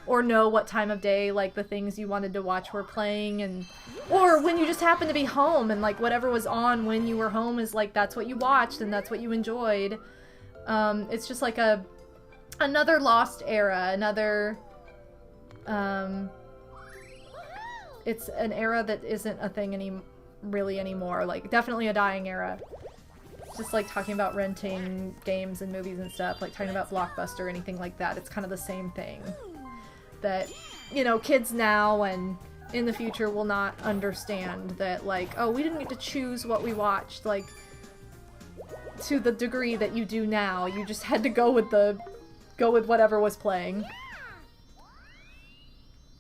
or know what time of day like the things you wanted to watch were playing, and or when you just happened to be home and like whatever was on when you were home is like that's what you watched and that's what you enjoyed. It's just like another lost era, another it's an era that isn't a thing really anymore. Like, definitely a dying era. Just like talking about renting games and movies and stuff, like talking about Blockbuster or anything like that. It's kind of the same thing. That, you know, kids now and in the future will not understand that, like, oh, we didn't get to choose what we watched, like, to the degree that you do now. You just had to go with whatever was playing.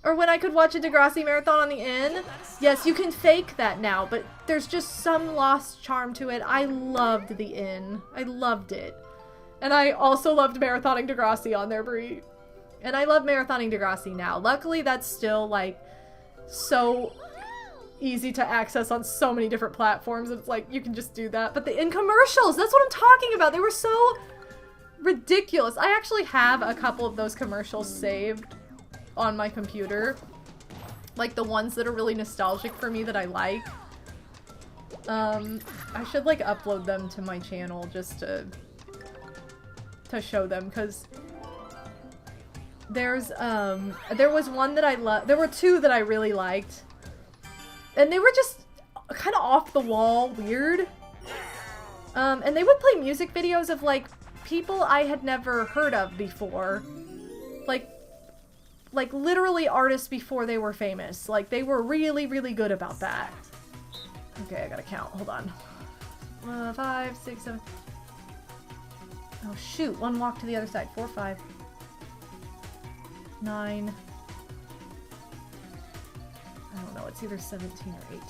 Or when I could watch a Degrassi marathon on the Inn. Yes, you can fake that now, but there's just some lost charm to it. I loved the Inn. I loved it. And I also loved marathoning Degrassi on there, Brie. And I love marathoning Degrassi now. Luckily, that's still, like, so easy to access on so many different platforms. It's like, you can just do that. But the Inn commercials, that's what I'm talking about. They were so ridiculous. I actually have a couple of those commercials saved on my computer, like the ones that are really nostalgic for me that I like. I should like upload them to my channel just to show them, because there was one that I loved. There were 2 that I really liked, and they were just kind of off the wall weird. And they would play music videos of like people I had never heard of before, like literally artists before they were famous. Like, they were really, really good about that. Okay, I gotta count. Hold on. 5, 6, 7. Oh shoot, one walk to the other side. 4, 5, 9. I don't know, it's either 17 or 18.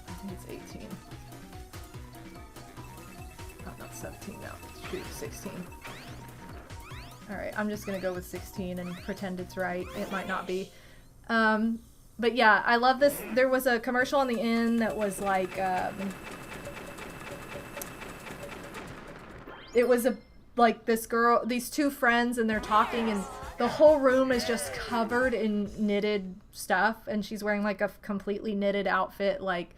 I think it's 18. Oh, not 17 now. Shoot, 16. Alright, I'm just gonna go with 16 and pretend it's right. It might not be. But yeah, I love this. There was a commercial on the inn that was like, it was like this girl, these two friends, and they're talking, and the whole room is just covered in knitted stuff, and she's wearing like a completely knitted outfit, like,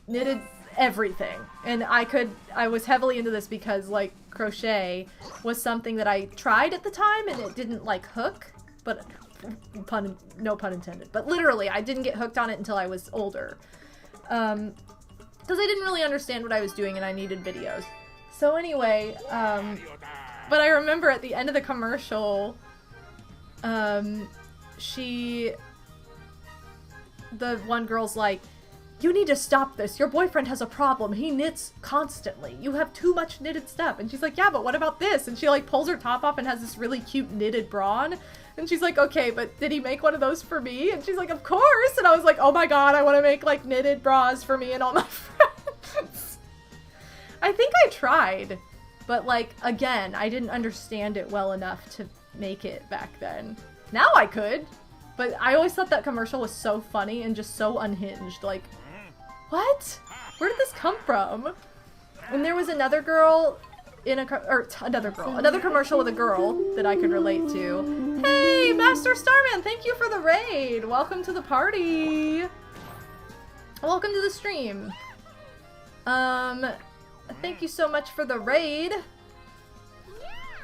knitted everything. And I was heavily into this because like crochet was something that I tried at the time and it didn't like hook, but no pun intended, but literally I didn't get hooked on it until I was older, because I didn't really understand what I was doing and I needed videos. So anyway, but I remember at the end of the commercial, the one girl's like, "You need to stop this. Your boyfriend has a problem. He knits constantly. You have too much knitted stuff." And she's like, "Yeah, but what about this?" And she like pulls her top off and has this really cute knitted bra on. And she's like, "Okay, but did he make one of those for me?" And she's like, "Of course." And I was like, "Oh my god, I want to make like knitted bras for me and all my friends." I think I tried, but like, again, I didn't understand it well enough to make it back then. Now I could, but I always thought that commercial was so funny and just so unhinged. Like, what? Where did this come from? And there was another girl in another commercial with a girl that I could relate to. Hey, Master Starman, thank you for the raid. Welcome to the party. Welcome to the stream. Thank you so much for the raid.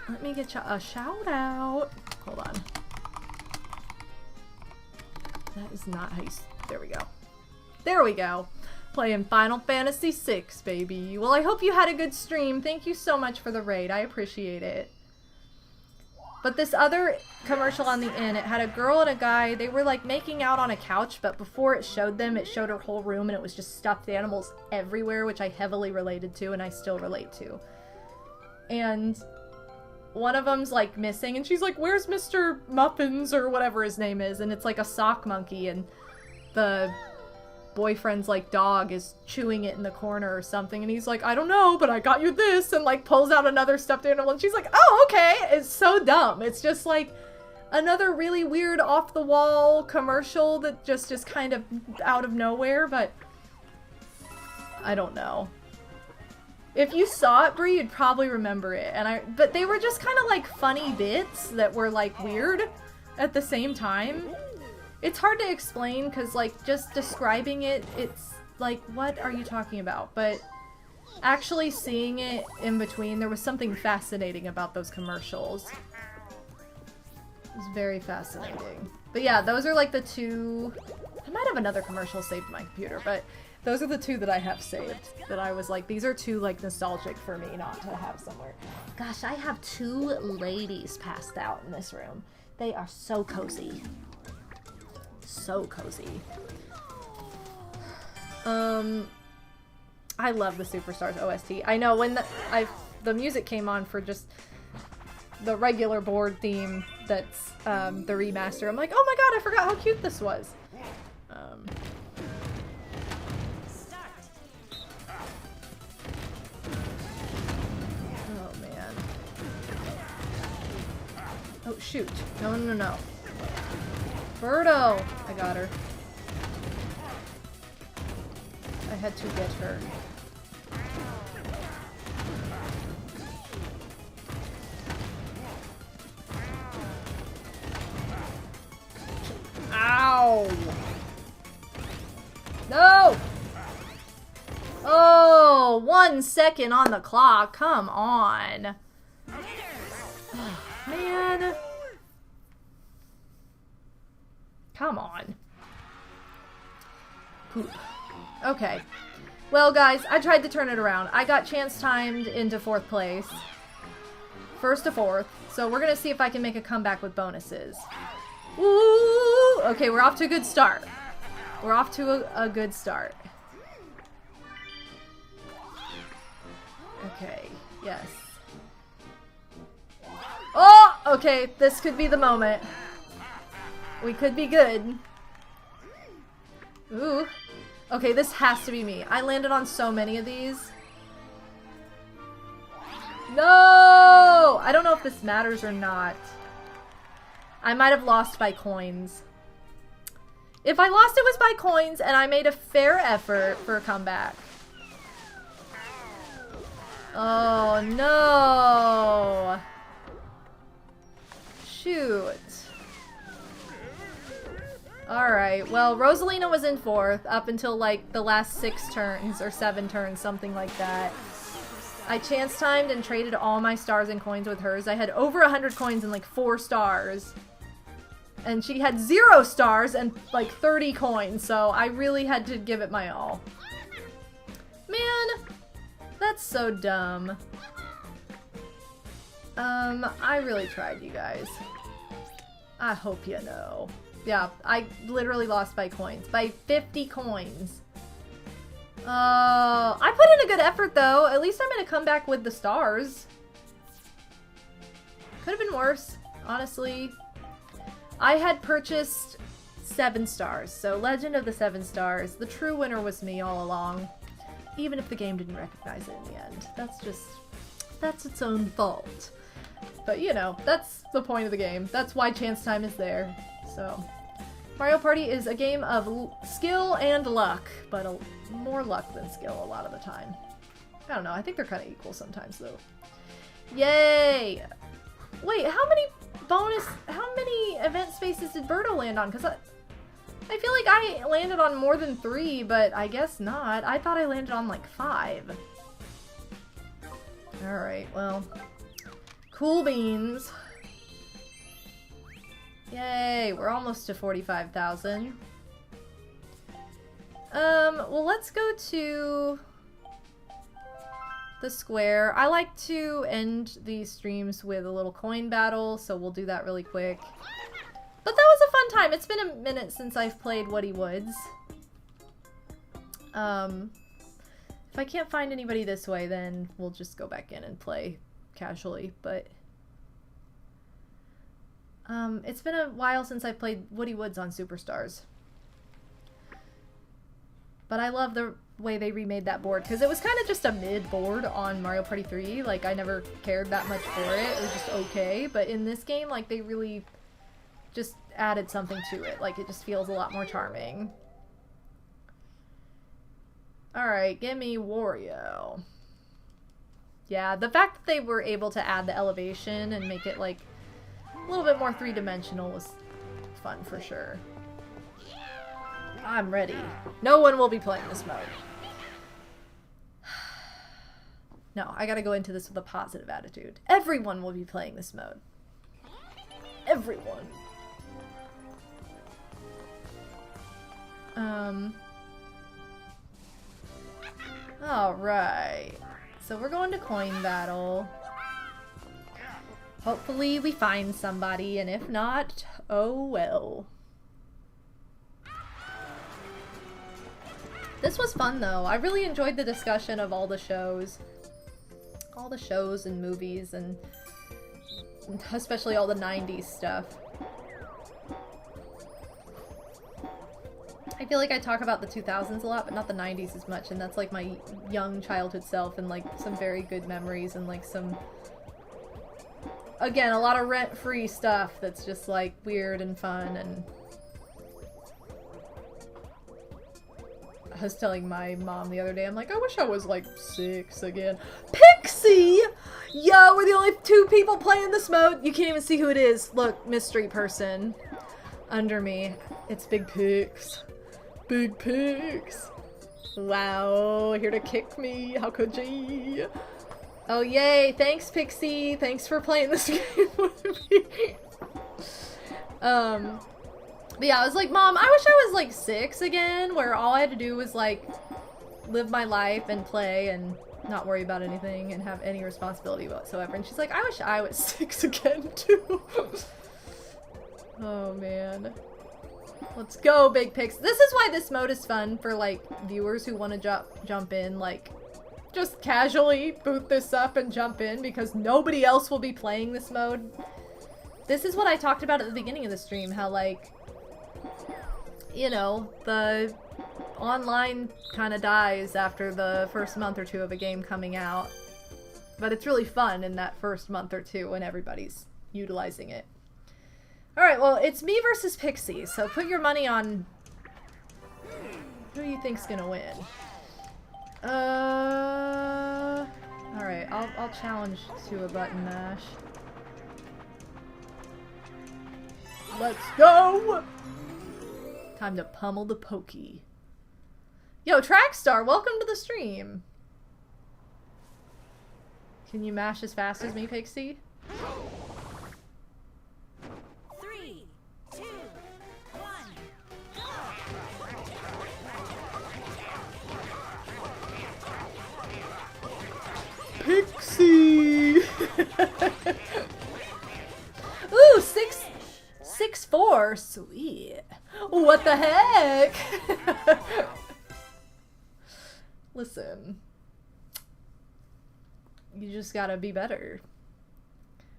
Let me get you a shout out. Hold on. That is not how you... There we go. There we go. Playing Final Fantasy VI, baby. Well, I hope you had a good stream. Thank you so much for the raid. I appreciate it. But this other commercial on the inn, it had a girl and a guy. They were like making out on a couch, but before it showed them, it showed her whole room, and it was just stuffed animals everywhere, which I heavily related to, and I still relate to. And one of them's like missing, and she's like, "Where's Mr. Muffins?" or whatever his name is, and it's like a sock monkey, and the boyfriend's like dog is chewing it in the corner or something, and he's like, "I don't know, but I got you this," and like pulls out another stuffed animal, and she's like, "Oh, okay." It's so dumb. It's just like another really weird off the wall commercial that just is kind of out of nowhere, but I don't know. If you saw it, Brie, you'd probably remember it. But they were just kind of like funny bits that were like weird at the same time. It's hard to explain because like just describing it, it's like, what are you talking about? But actually seeing it in between, there was something fascinating about those commercials. It was very fascinating. But yeah, those are like the two... I might have another commercial saved in my computer, but those are the two that I have saved. That I was like, these are too like nostalgic for me not to have somewhere. Gosh, I have 2 ladies passed out in this room. They are so cozy. So cozy. I love the Superstars OST. I know when the music came on for just the regular board theme that's the remaster, I'm like, oh my god, I forgot how cute this was. Oh man. Oh shoot. No. Birdo! I got her. I had to get her. Ow! No! Oh, 1 second on the clock. Come on. Oh, man. Come on. Poop. Okay. Well, guys, I tried to turn it around. I got chance timed into 4th place. 1st to 4th. So we're gonna see if I can make a comeback with bonuses. Woo! Okay, we're off to a good start. We're off to a good start. Okay, yes. Oh! Okay, this could be the moment. We could be good. Ooh. Okay, this has to be me. I landed on so many of these. No! I don't know if this matters or not. I might have lost by coins. If I lost, it was by coins, and I made a fair effort for a comeback. Oh, no! Shoot. Alright, well, Rosalina was in 4th up until, like, the last 6 turns, or 7 turns, something like that. I chance timed and traded all my stars and coins with hers. I had over 100 coins and, like, 4 stars. And she had 0 stars and, like, 30 coins, so I really had to give it my all. Man, that's so dumb. I really tried, you guys. I hope you know. Yeah, I literally lost by coins. By 50 coins. I put in a good effort, though. At least I'm gonna come back with the stars. Could have been worse, honestly. I had purchased 7 stars, so Legend of the 7 Stars. The true winner was me all along. Even if the game didn't recognize it in the end. That's its own fault. But, you know, that's the point of the game. That's why chance time is there. So, Mario Party is a game of skill and luck, but more luck than skill a lot of the time. I don't know, I think they're kind of equal sometimes, though. Yay! Wait, how many event spaces did Birdo land on? Because I feel like I landed on more than 3, but I guess not. I thought I landed on like 5. Alright, well. Cool beans. Yay, we're almost to 45,000. Well, let's go to the square. I like to end these streams with a little coin battle, so we'll do that really quick. But that was a fun time. It's been a minute since I've played Woody Woods. If I can't find anybody this way, then we'll just go back in and play casually, but it's been a while since I played Woody Woods on Superstars. But I love the way they remade that board, because it was kind of just a mid board on Mario Party 3. Like, I never cared that much for it. It was just okay. But in this game, like, they really just added something to it. Like, it just feels a lot more charming. Alright, give me Wario. Yeah, the fact that they were able to add the elevation and make it, like, a little bit more three-dimensional was fun for sure. I'm ready. No one will be playing this mode. No, I gotta go into this with a positive attitude. Everyone will be playing this mode. Everyone. Alright. So we're going to coin battle. Hopefully we find somebody, and if not, oh well. This was fun though. I really enjoyed the discussion of all the shows. All the shows and movies, and especially all the 90s stuff. I feel like I talk about the 2000s a lot, but not the 90s as much, and that's like my young childhood self and like some very good memories and like some, again, a lot of rent-free stuff that's just like weird and fun. And I was telling my mom the other day, I'm like, I wish I was like 6 again. Pixie! Yo, we're the only 2 people playing this mode. You can't even see who it is. Look, mystery person under me. It's Big Pix. Big Pix. Wow, here to kick me. How could you? Oh, yay. Thanks, Pixie. Thanks for playing this game with me. But yeah, I was like, Mom, I wish I was like 6 again, where all I had to do was like live my life and play and not worry about anything and have any responsibility whatsoever. And she's like, I wish I was 6 again too. Oh man. Let's go, Big Pix. This is why this mode is fun for, like, viewers who want to jump in, like, just casually boot this up and jump in because nobody else will be playing this mode. This is what I talked about at the beginning of the stream, how, like, you know, the online kind of dies after the first month or two of a game coming out. But it's really fun in that first month or two when everybody's utilizing it. Alright, well, it's me versus Pixie, so put your money on who do you think's gonna win. Alright, I'll challenge to a button mash. Let's go! Time to pummel the pokey. Yo, Trackstar, welcome to the stream! Can you mash as fast as me, Pixie? 3, 2, 1, go! Pixie! Ooh, 6'4", sweet. What the heck? Listen. You just gotta be better.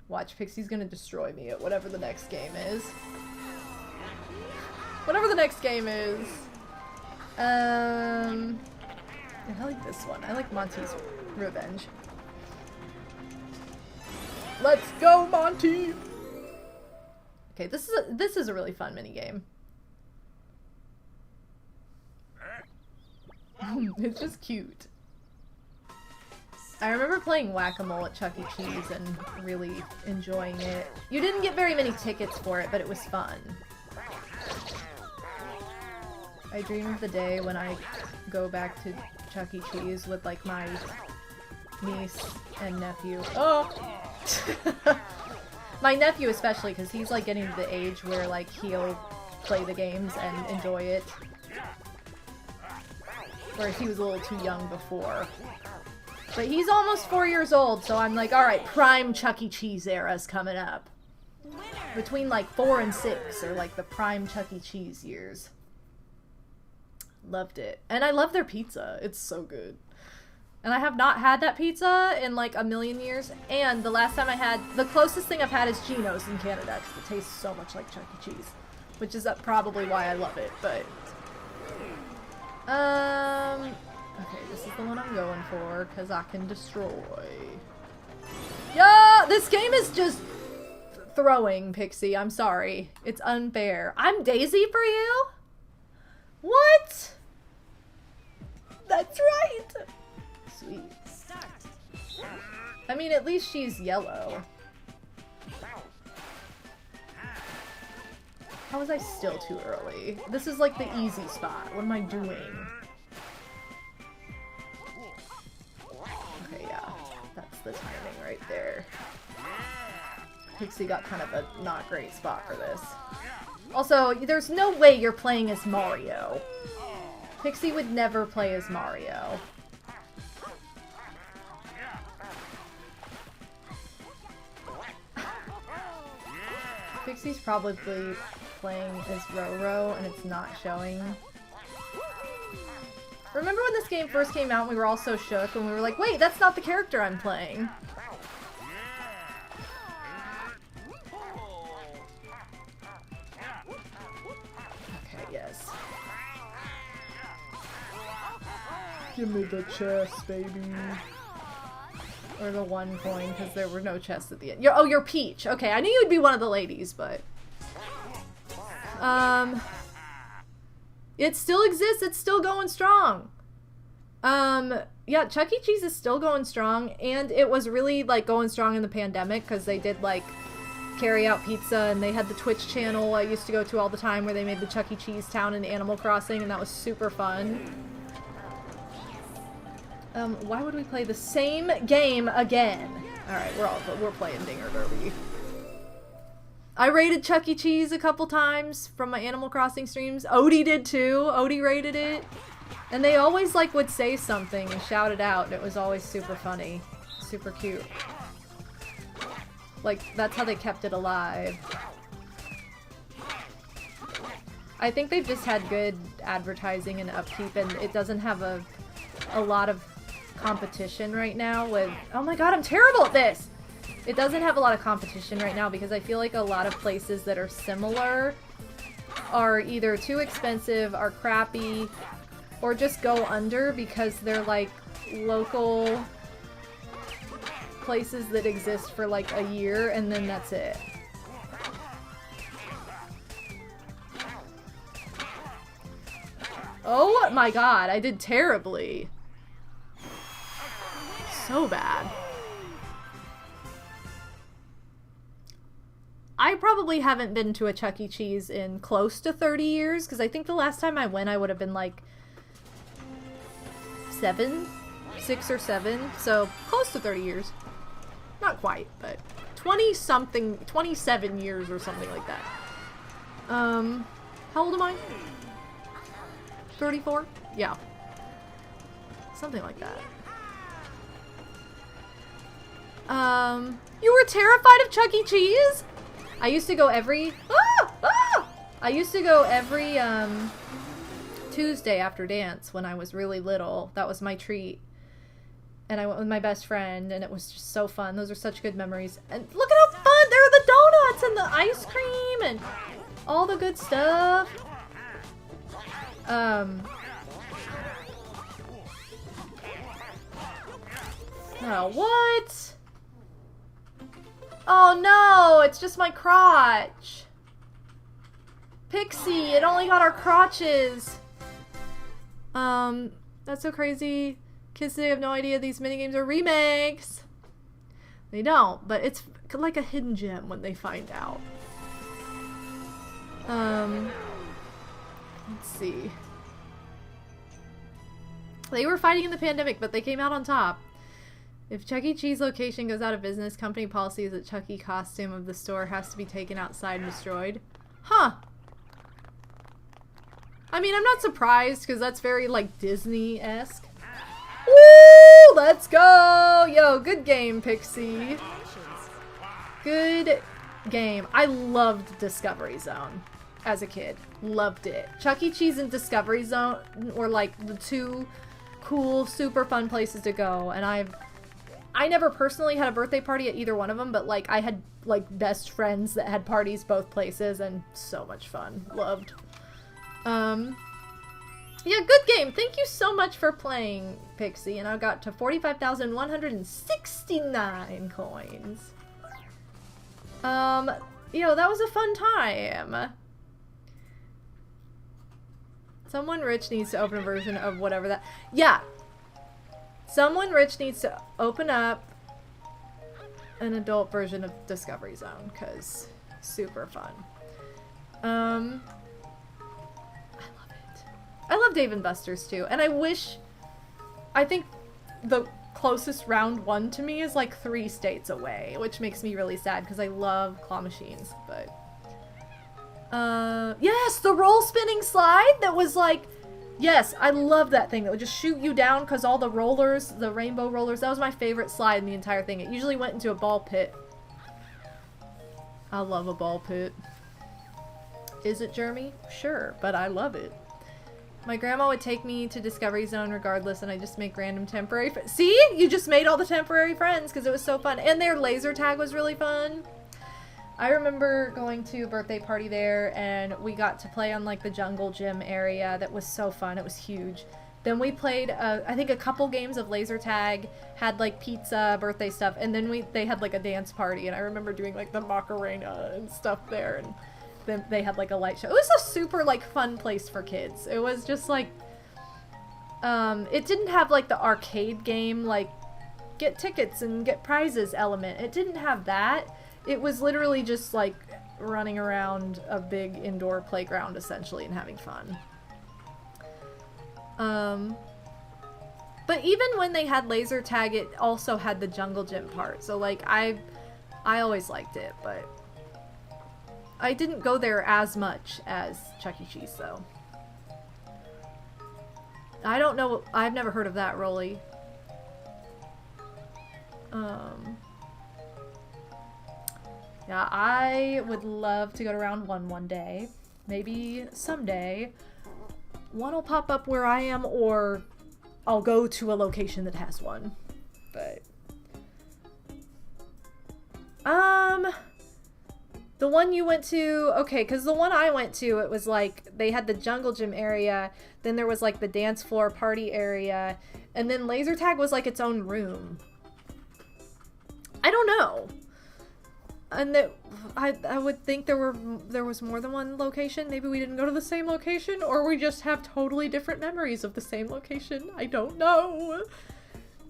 Watch, Pixie's gonna destroy me at whatever the next game is. Whatever the next game is. I like this one. I like Monty's Revenge. Let's go, Monty! Okay, this is a really fun minigame. It's just cute. I remember playing Whack-A-Mole at Chuck E. Cheese and really enjoying it. You didn't get very many tickets for it, but it was fun. I dream of the day when I go back to Chuck E. Cheese with, like, my niece and nephew. Oh! My nephew especially, because he's, like, getting to the age where, like, he'll play the games and enjoy it. Whereas he was a little too young before. But he's almost 4 years old, so I'm like, alright, prime Chuck E. Cheese era's coming up. Between, like, 4 and 6 are, like, the prime Chuck E. Cheese years. Loved it. And I love their pizza. It's so good. And I have not had that pizza in, like, a million years. And the last time I had, the closest thing I've had is Geno's in Canada, because it tastes so much like Chuck E. Cheese. Which is probably why I love it, but... Okay, this is the one I'm going for, because I can destroy. Yeah! This game is just throwing, Pixie. I'm sorry. It's unfair. I'm Daisy for you? What? That's right! Sweet. I mean, at least she's yellow. How was I still too early? This is like the easy spot. What am I doing? Okay, yeah. That's the timing right there. Pixie got kind of a not great spot for this. Also, there's no way you're playing as Mario. Pixie would never play as Mario. Pixie's probably playing as Roro, and it's not showing. Remember when this game first came out and we were all so shook and we were like, wait, that's not the character I'm playing. Okay, yes. Give me the chest, baby. Or the 1 coin, because there were no chests at the end. Oh, you're Peach. Okay, I knew you'd be one of the ladies, but... It still exists. It's still going strong. Yeah, Chuck E. Cheese is still going strong, and it was really, like, going strong in the pandemic, because they did, like, carry out pizza, and they had the Twitch channel I used to go to all the time, where they made the Chuck E. Cheese town in Animal Crossing, and that was super fun. Why would we play the same game again? Alright, we're playing Dinger Derby. I rated Chuck E. Cheese a couple times from my Animal Crossing streams. Odie did too. Odie rated it. And they always, like, would say something and shout it out, and it was always super funny. Super cute. Like, that's how they kept it alive. I think they've just had good advertising and upkeep, and it doesn't have a lot of competition right now with... Oh my god, I'm terrible at this! It doesn't have a lot of competition right now because I feel like a lot of places that are similar are either too expensive, are crappy, or just go under because they're like local places that exist for like a year and then that's it. Oh my god, I did terribly. So bad. I probably haven't been to a Chuck E. Cheese in close to 30 years, because I think the last time I went I would have been like 6 or 7, so close to 30 years. Not quite, but 20-something, 27 years or something like that. How old am I? 34? Yeah. Something like that. You were terrified of Chuck E. Cheese? I used to go every... I used to go every, Tuesday after dance when I was really little. That was my treat. And I went with my best friend, and it was just so fun. Those are such good memories. And look at how fun! There are the donuts and the ice cream and all the good stuff. Oh, what? Oh no, it's just my crotch. Pixie, it only got our crotches. That's so crazy. Kids today have no idea these minigames are remakes. They don't, but it's like a hidden gem when they find out. Let's see. They were fighting in the pandemic, but they came out on top. If Chuck E. Cheese location goes out of business, company policy is that Chuck E. costume of the store has to be taken outside and destroyed. Huh. I mean, I'm not surprised, because that's very, like, Disney-esque. Woo! Let's go! Yo, good game, Pixie. Good game. I loved Discovery Zone as a kid. Loved it. Chuck E. Cheese and Discovery Zone were, like, the two cool, super fun places to go, and I never personally had a birthday party at either one of them, but, like, I had, like, best friends that had parties both places, and so much fun. Loved. Yeah, good game. Thank you so much for playing, Pixie, and I got to 45,169 coins. That was a fun time. Someone rich needs to open a version of whatever that... Yeah! Someone rich needs to open up an adult version of Discovery Zone, because super fun. I love it. I love Dave & Buster's too, and I think the closest round one to me is like 3 states away, which makes me really sad because I love claw machines, but... yes, the roll spinning slide that was like... Yes, I love that thing that would just shoot you down because all the rollers, the rainbow rollers, that was my favorite slide in the entire thing. It usually went into a ball pit. I love a ball pit. Is it, Jeremy? Sure, but I love it. My grandma would take me to Discovery Zone regardless, and I just make random temporary friends. See? You just made all the temporary friends because it was so fun. And their laser tag was really fun. I remember going to a birthday party there, and we got to play on, like, the jungle gym area. That was so fun. It was huge. Then we played, I think, a couple games of laser tag, had, like, pizza, birthday stuff, and then they had, like, a dance party, and I remember doing, like, the Macarena and stuff there, and then they had, like, a light show. It was a super, like, fun place for kids. It was just, like, it didn't have, like, the arcade game, like, get tickets and get prizes element. It didn't have that. It was literally just, like, running around a big indoor playground, essentially, and having fun. But even when they had laser tag, it also had the jungle gym part. So, like, I always liked it, but I didn't go there as much as Chuck E. Cheese, though. I don't know. I've never heard of that, Rolly. Yeah, I would love to go to round one day. Maybe someday one will pop up where I am, or I'll go to a location that has one. But the one you went to, okay, because the one I went to, it was like they had the jungle gym area, then there was like the dance floor party area, and then laser tag was like its own room. I don't know. And that I would think there was more than one location. Maybe we didn't go to the same location, or we just have totally different memories of the same location. I don't know.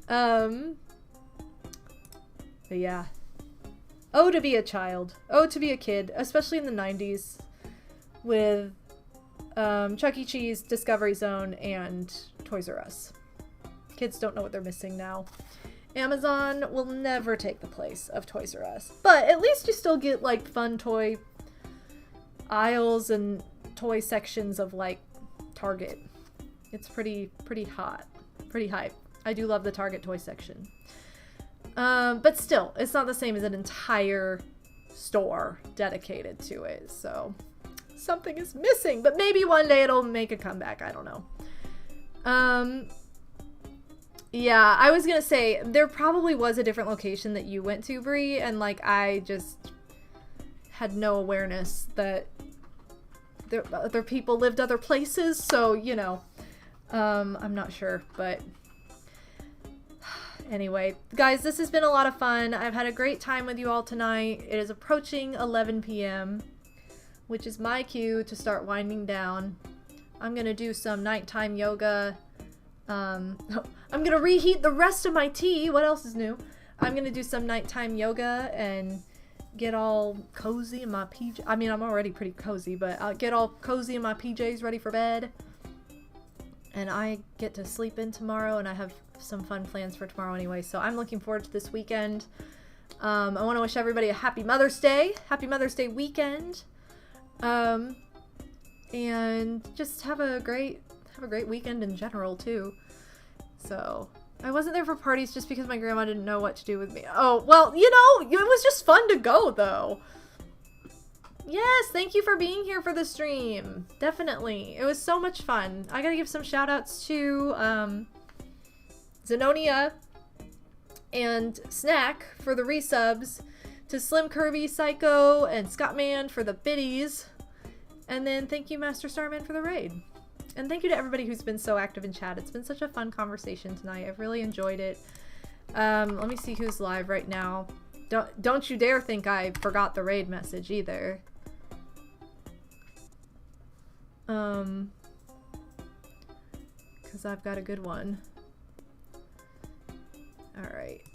But yeah. Oh, to be a child. Oh, to be a kid, especially in the 90s with Chuck E. Cheese, Discovery Zone, and Toys R Us. Kids don't know what they're missing now. Amazon will never take the place of Toys R Us. But at least you still get, like, fun toy aisles and toy sections of, like, Target. It's pretty hot. Pretty hype. I do love the Target toy section. But still, it's not the same as an entire store dedicated to it. So, something is missing. But maybe one day it'll make a comeback. I don't know. Yeah, I was gonna say, there probably was a different location that you went to, Brie, and, like, I just had no awareness that other people lived other places, so, you know, I'm not sure, but anyway, guys, this has been a lot of fun. I've had a great time with you all tonight. It is approaching 11 p.m., which is my cue to start winding down. I'm gonna do some nighttime yoga. I'm gonna reheat the rest of my tea. What else is new? I'm gonna do some nighttime yoga and get all cozy in my PJ. I mean, I'm already pretty cozy, but I'll get all cozy in my PJs ready for bed. And I get to sleep in tomorrow, and I have some fun plans for tomorrow anyway, so I'm looking forward to this weekend. I want to wish everybody a happy Mother's Day. Happy Mother's Day weekend. And just have a great weekend in general, too. So, I wasn't there for parties just because my grandma didn't know what to do with me. Oh, well, you know, it was just fun to go, though. Yes, thank you for being here for the stream. Definitely. It was so much fun. I gotta give some shout-outs to, Zenonia and Snack for the resubs, to Slim Kirby, Psycho, and Scottman for the biddies, and then thank you, Master Starman, for the raid. And thank you to everybody who's been so active in chat. It's been such a fun conversation tonight. I've really enjoyed it. Let me see who's live right now. Don't you dare think I forgot the raid message either. Because I've got a good one. Alright.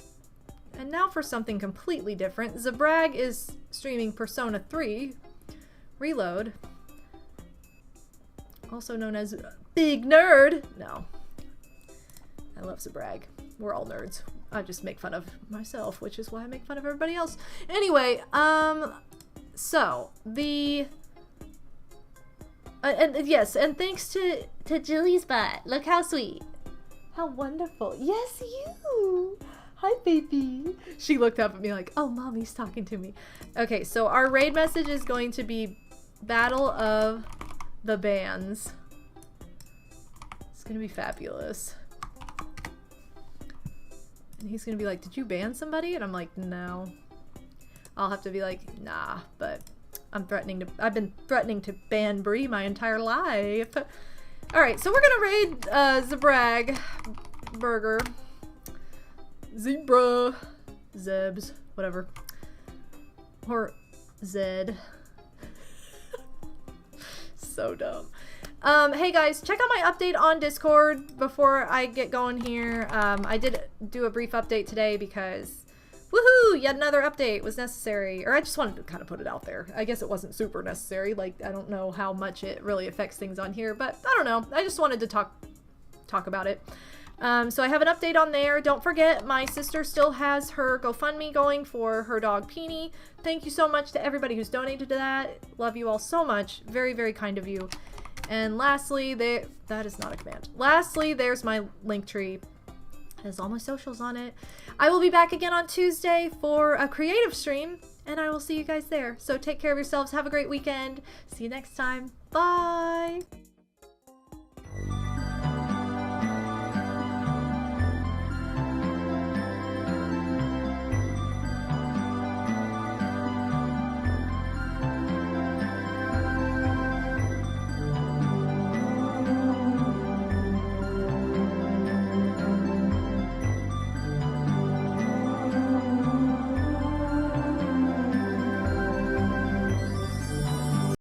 And now for something completely different. Zabrag is streaming Persona 3 Reload, also known as Big Nerd. No. I love Zabrag. We're all nerds. I just make fun of myself, which is why I make fun of everybody else. Anyway, so, the... yes, and thanks to Jilly's bot. Look how sweet. How wonderful. Yes, you. Hi, baby. She looked up at me like, oh, mommy's talking to me. Okay, so our raid message is going to be Battle of the Bands. It's gonna be fabulous. And he's gonna be like, did you ban somebody? And I'm like, no. I'll have to be like, nah, but I've been threatening to ban Brie my entire life. Alright, so we're gonna raid Zabrag Burger. Zebra. Zebs. Whatever. Or Zed. So dumb. Hey guys, check out my update on Discord before I get going here. I did do a brief update today because, woohoo, yet another update was necessary. Or I just wanted to kind of put it out there. I guess it wasn't super necessary. Like, I don't know how much it really affects things on here, but I don't know. I just wanted to talk about it. So I have an update on there. Don't forget, my sister still has her GoFundMe going for her dog Peony. Thank you so much to everybody who's donated to that. Love you all so much. Very, very kind of you. And lastly, that is not a command. Lastly, there's my Linktree. It has all my socials on it. I will be back again on Tuesday for a creative stream. and I will see you guys there. So take care of yourselves. Have a great weekend. See you next time. Bye.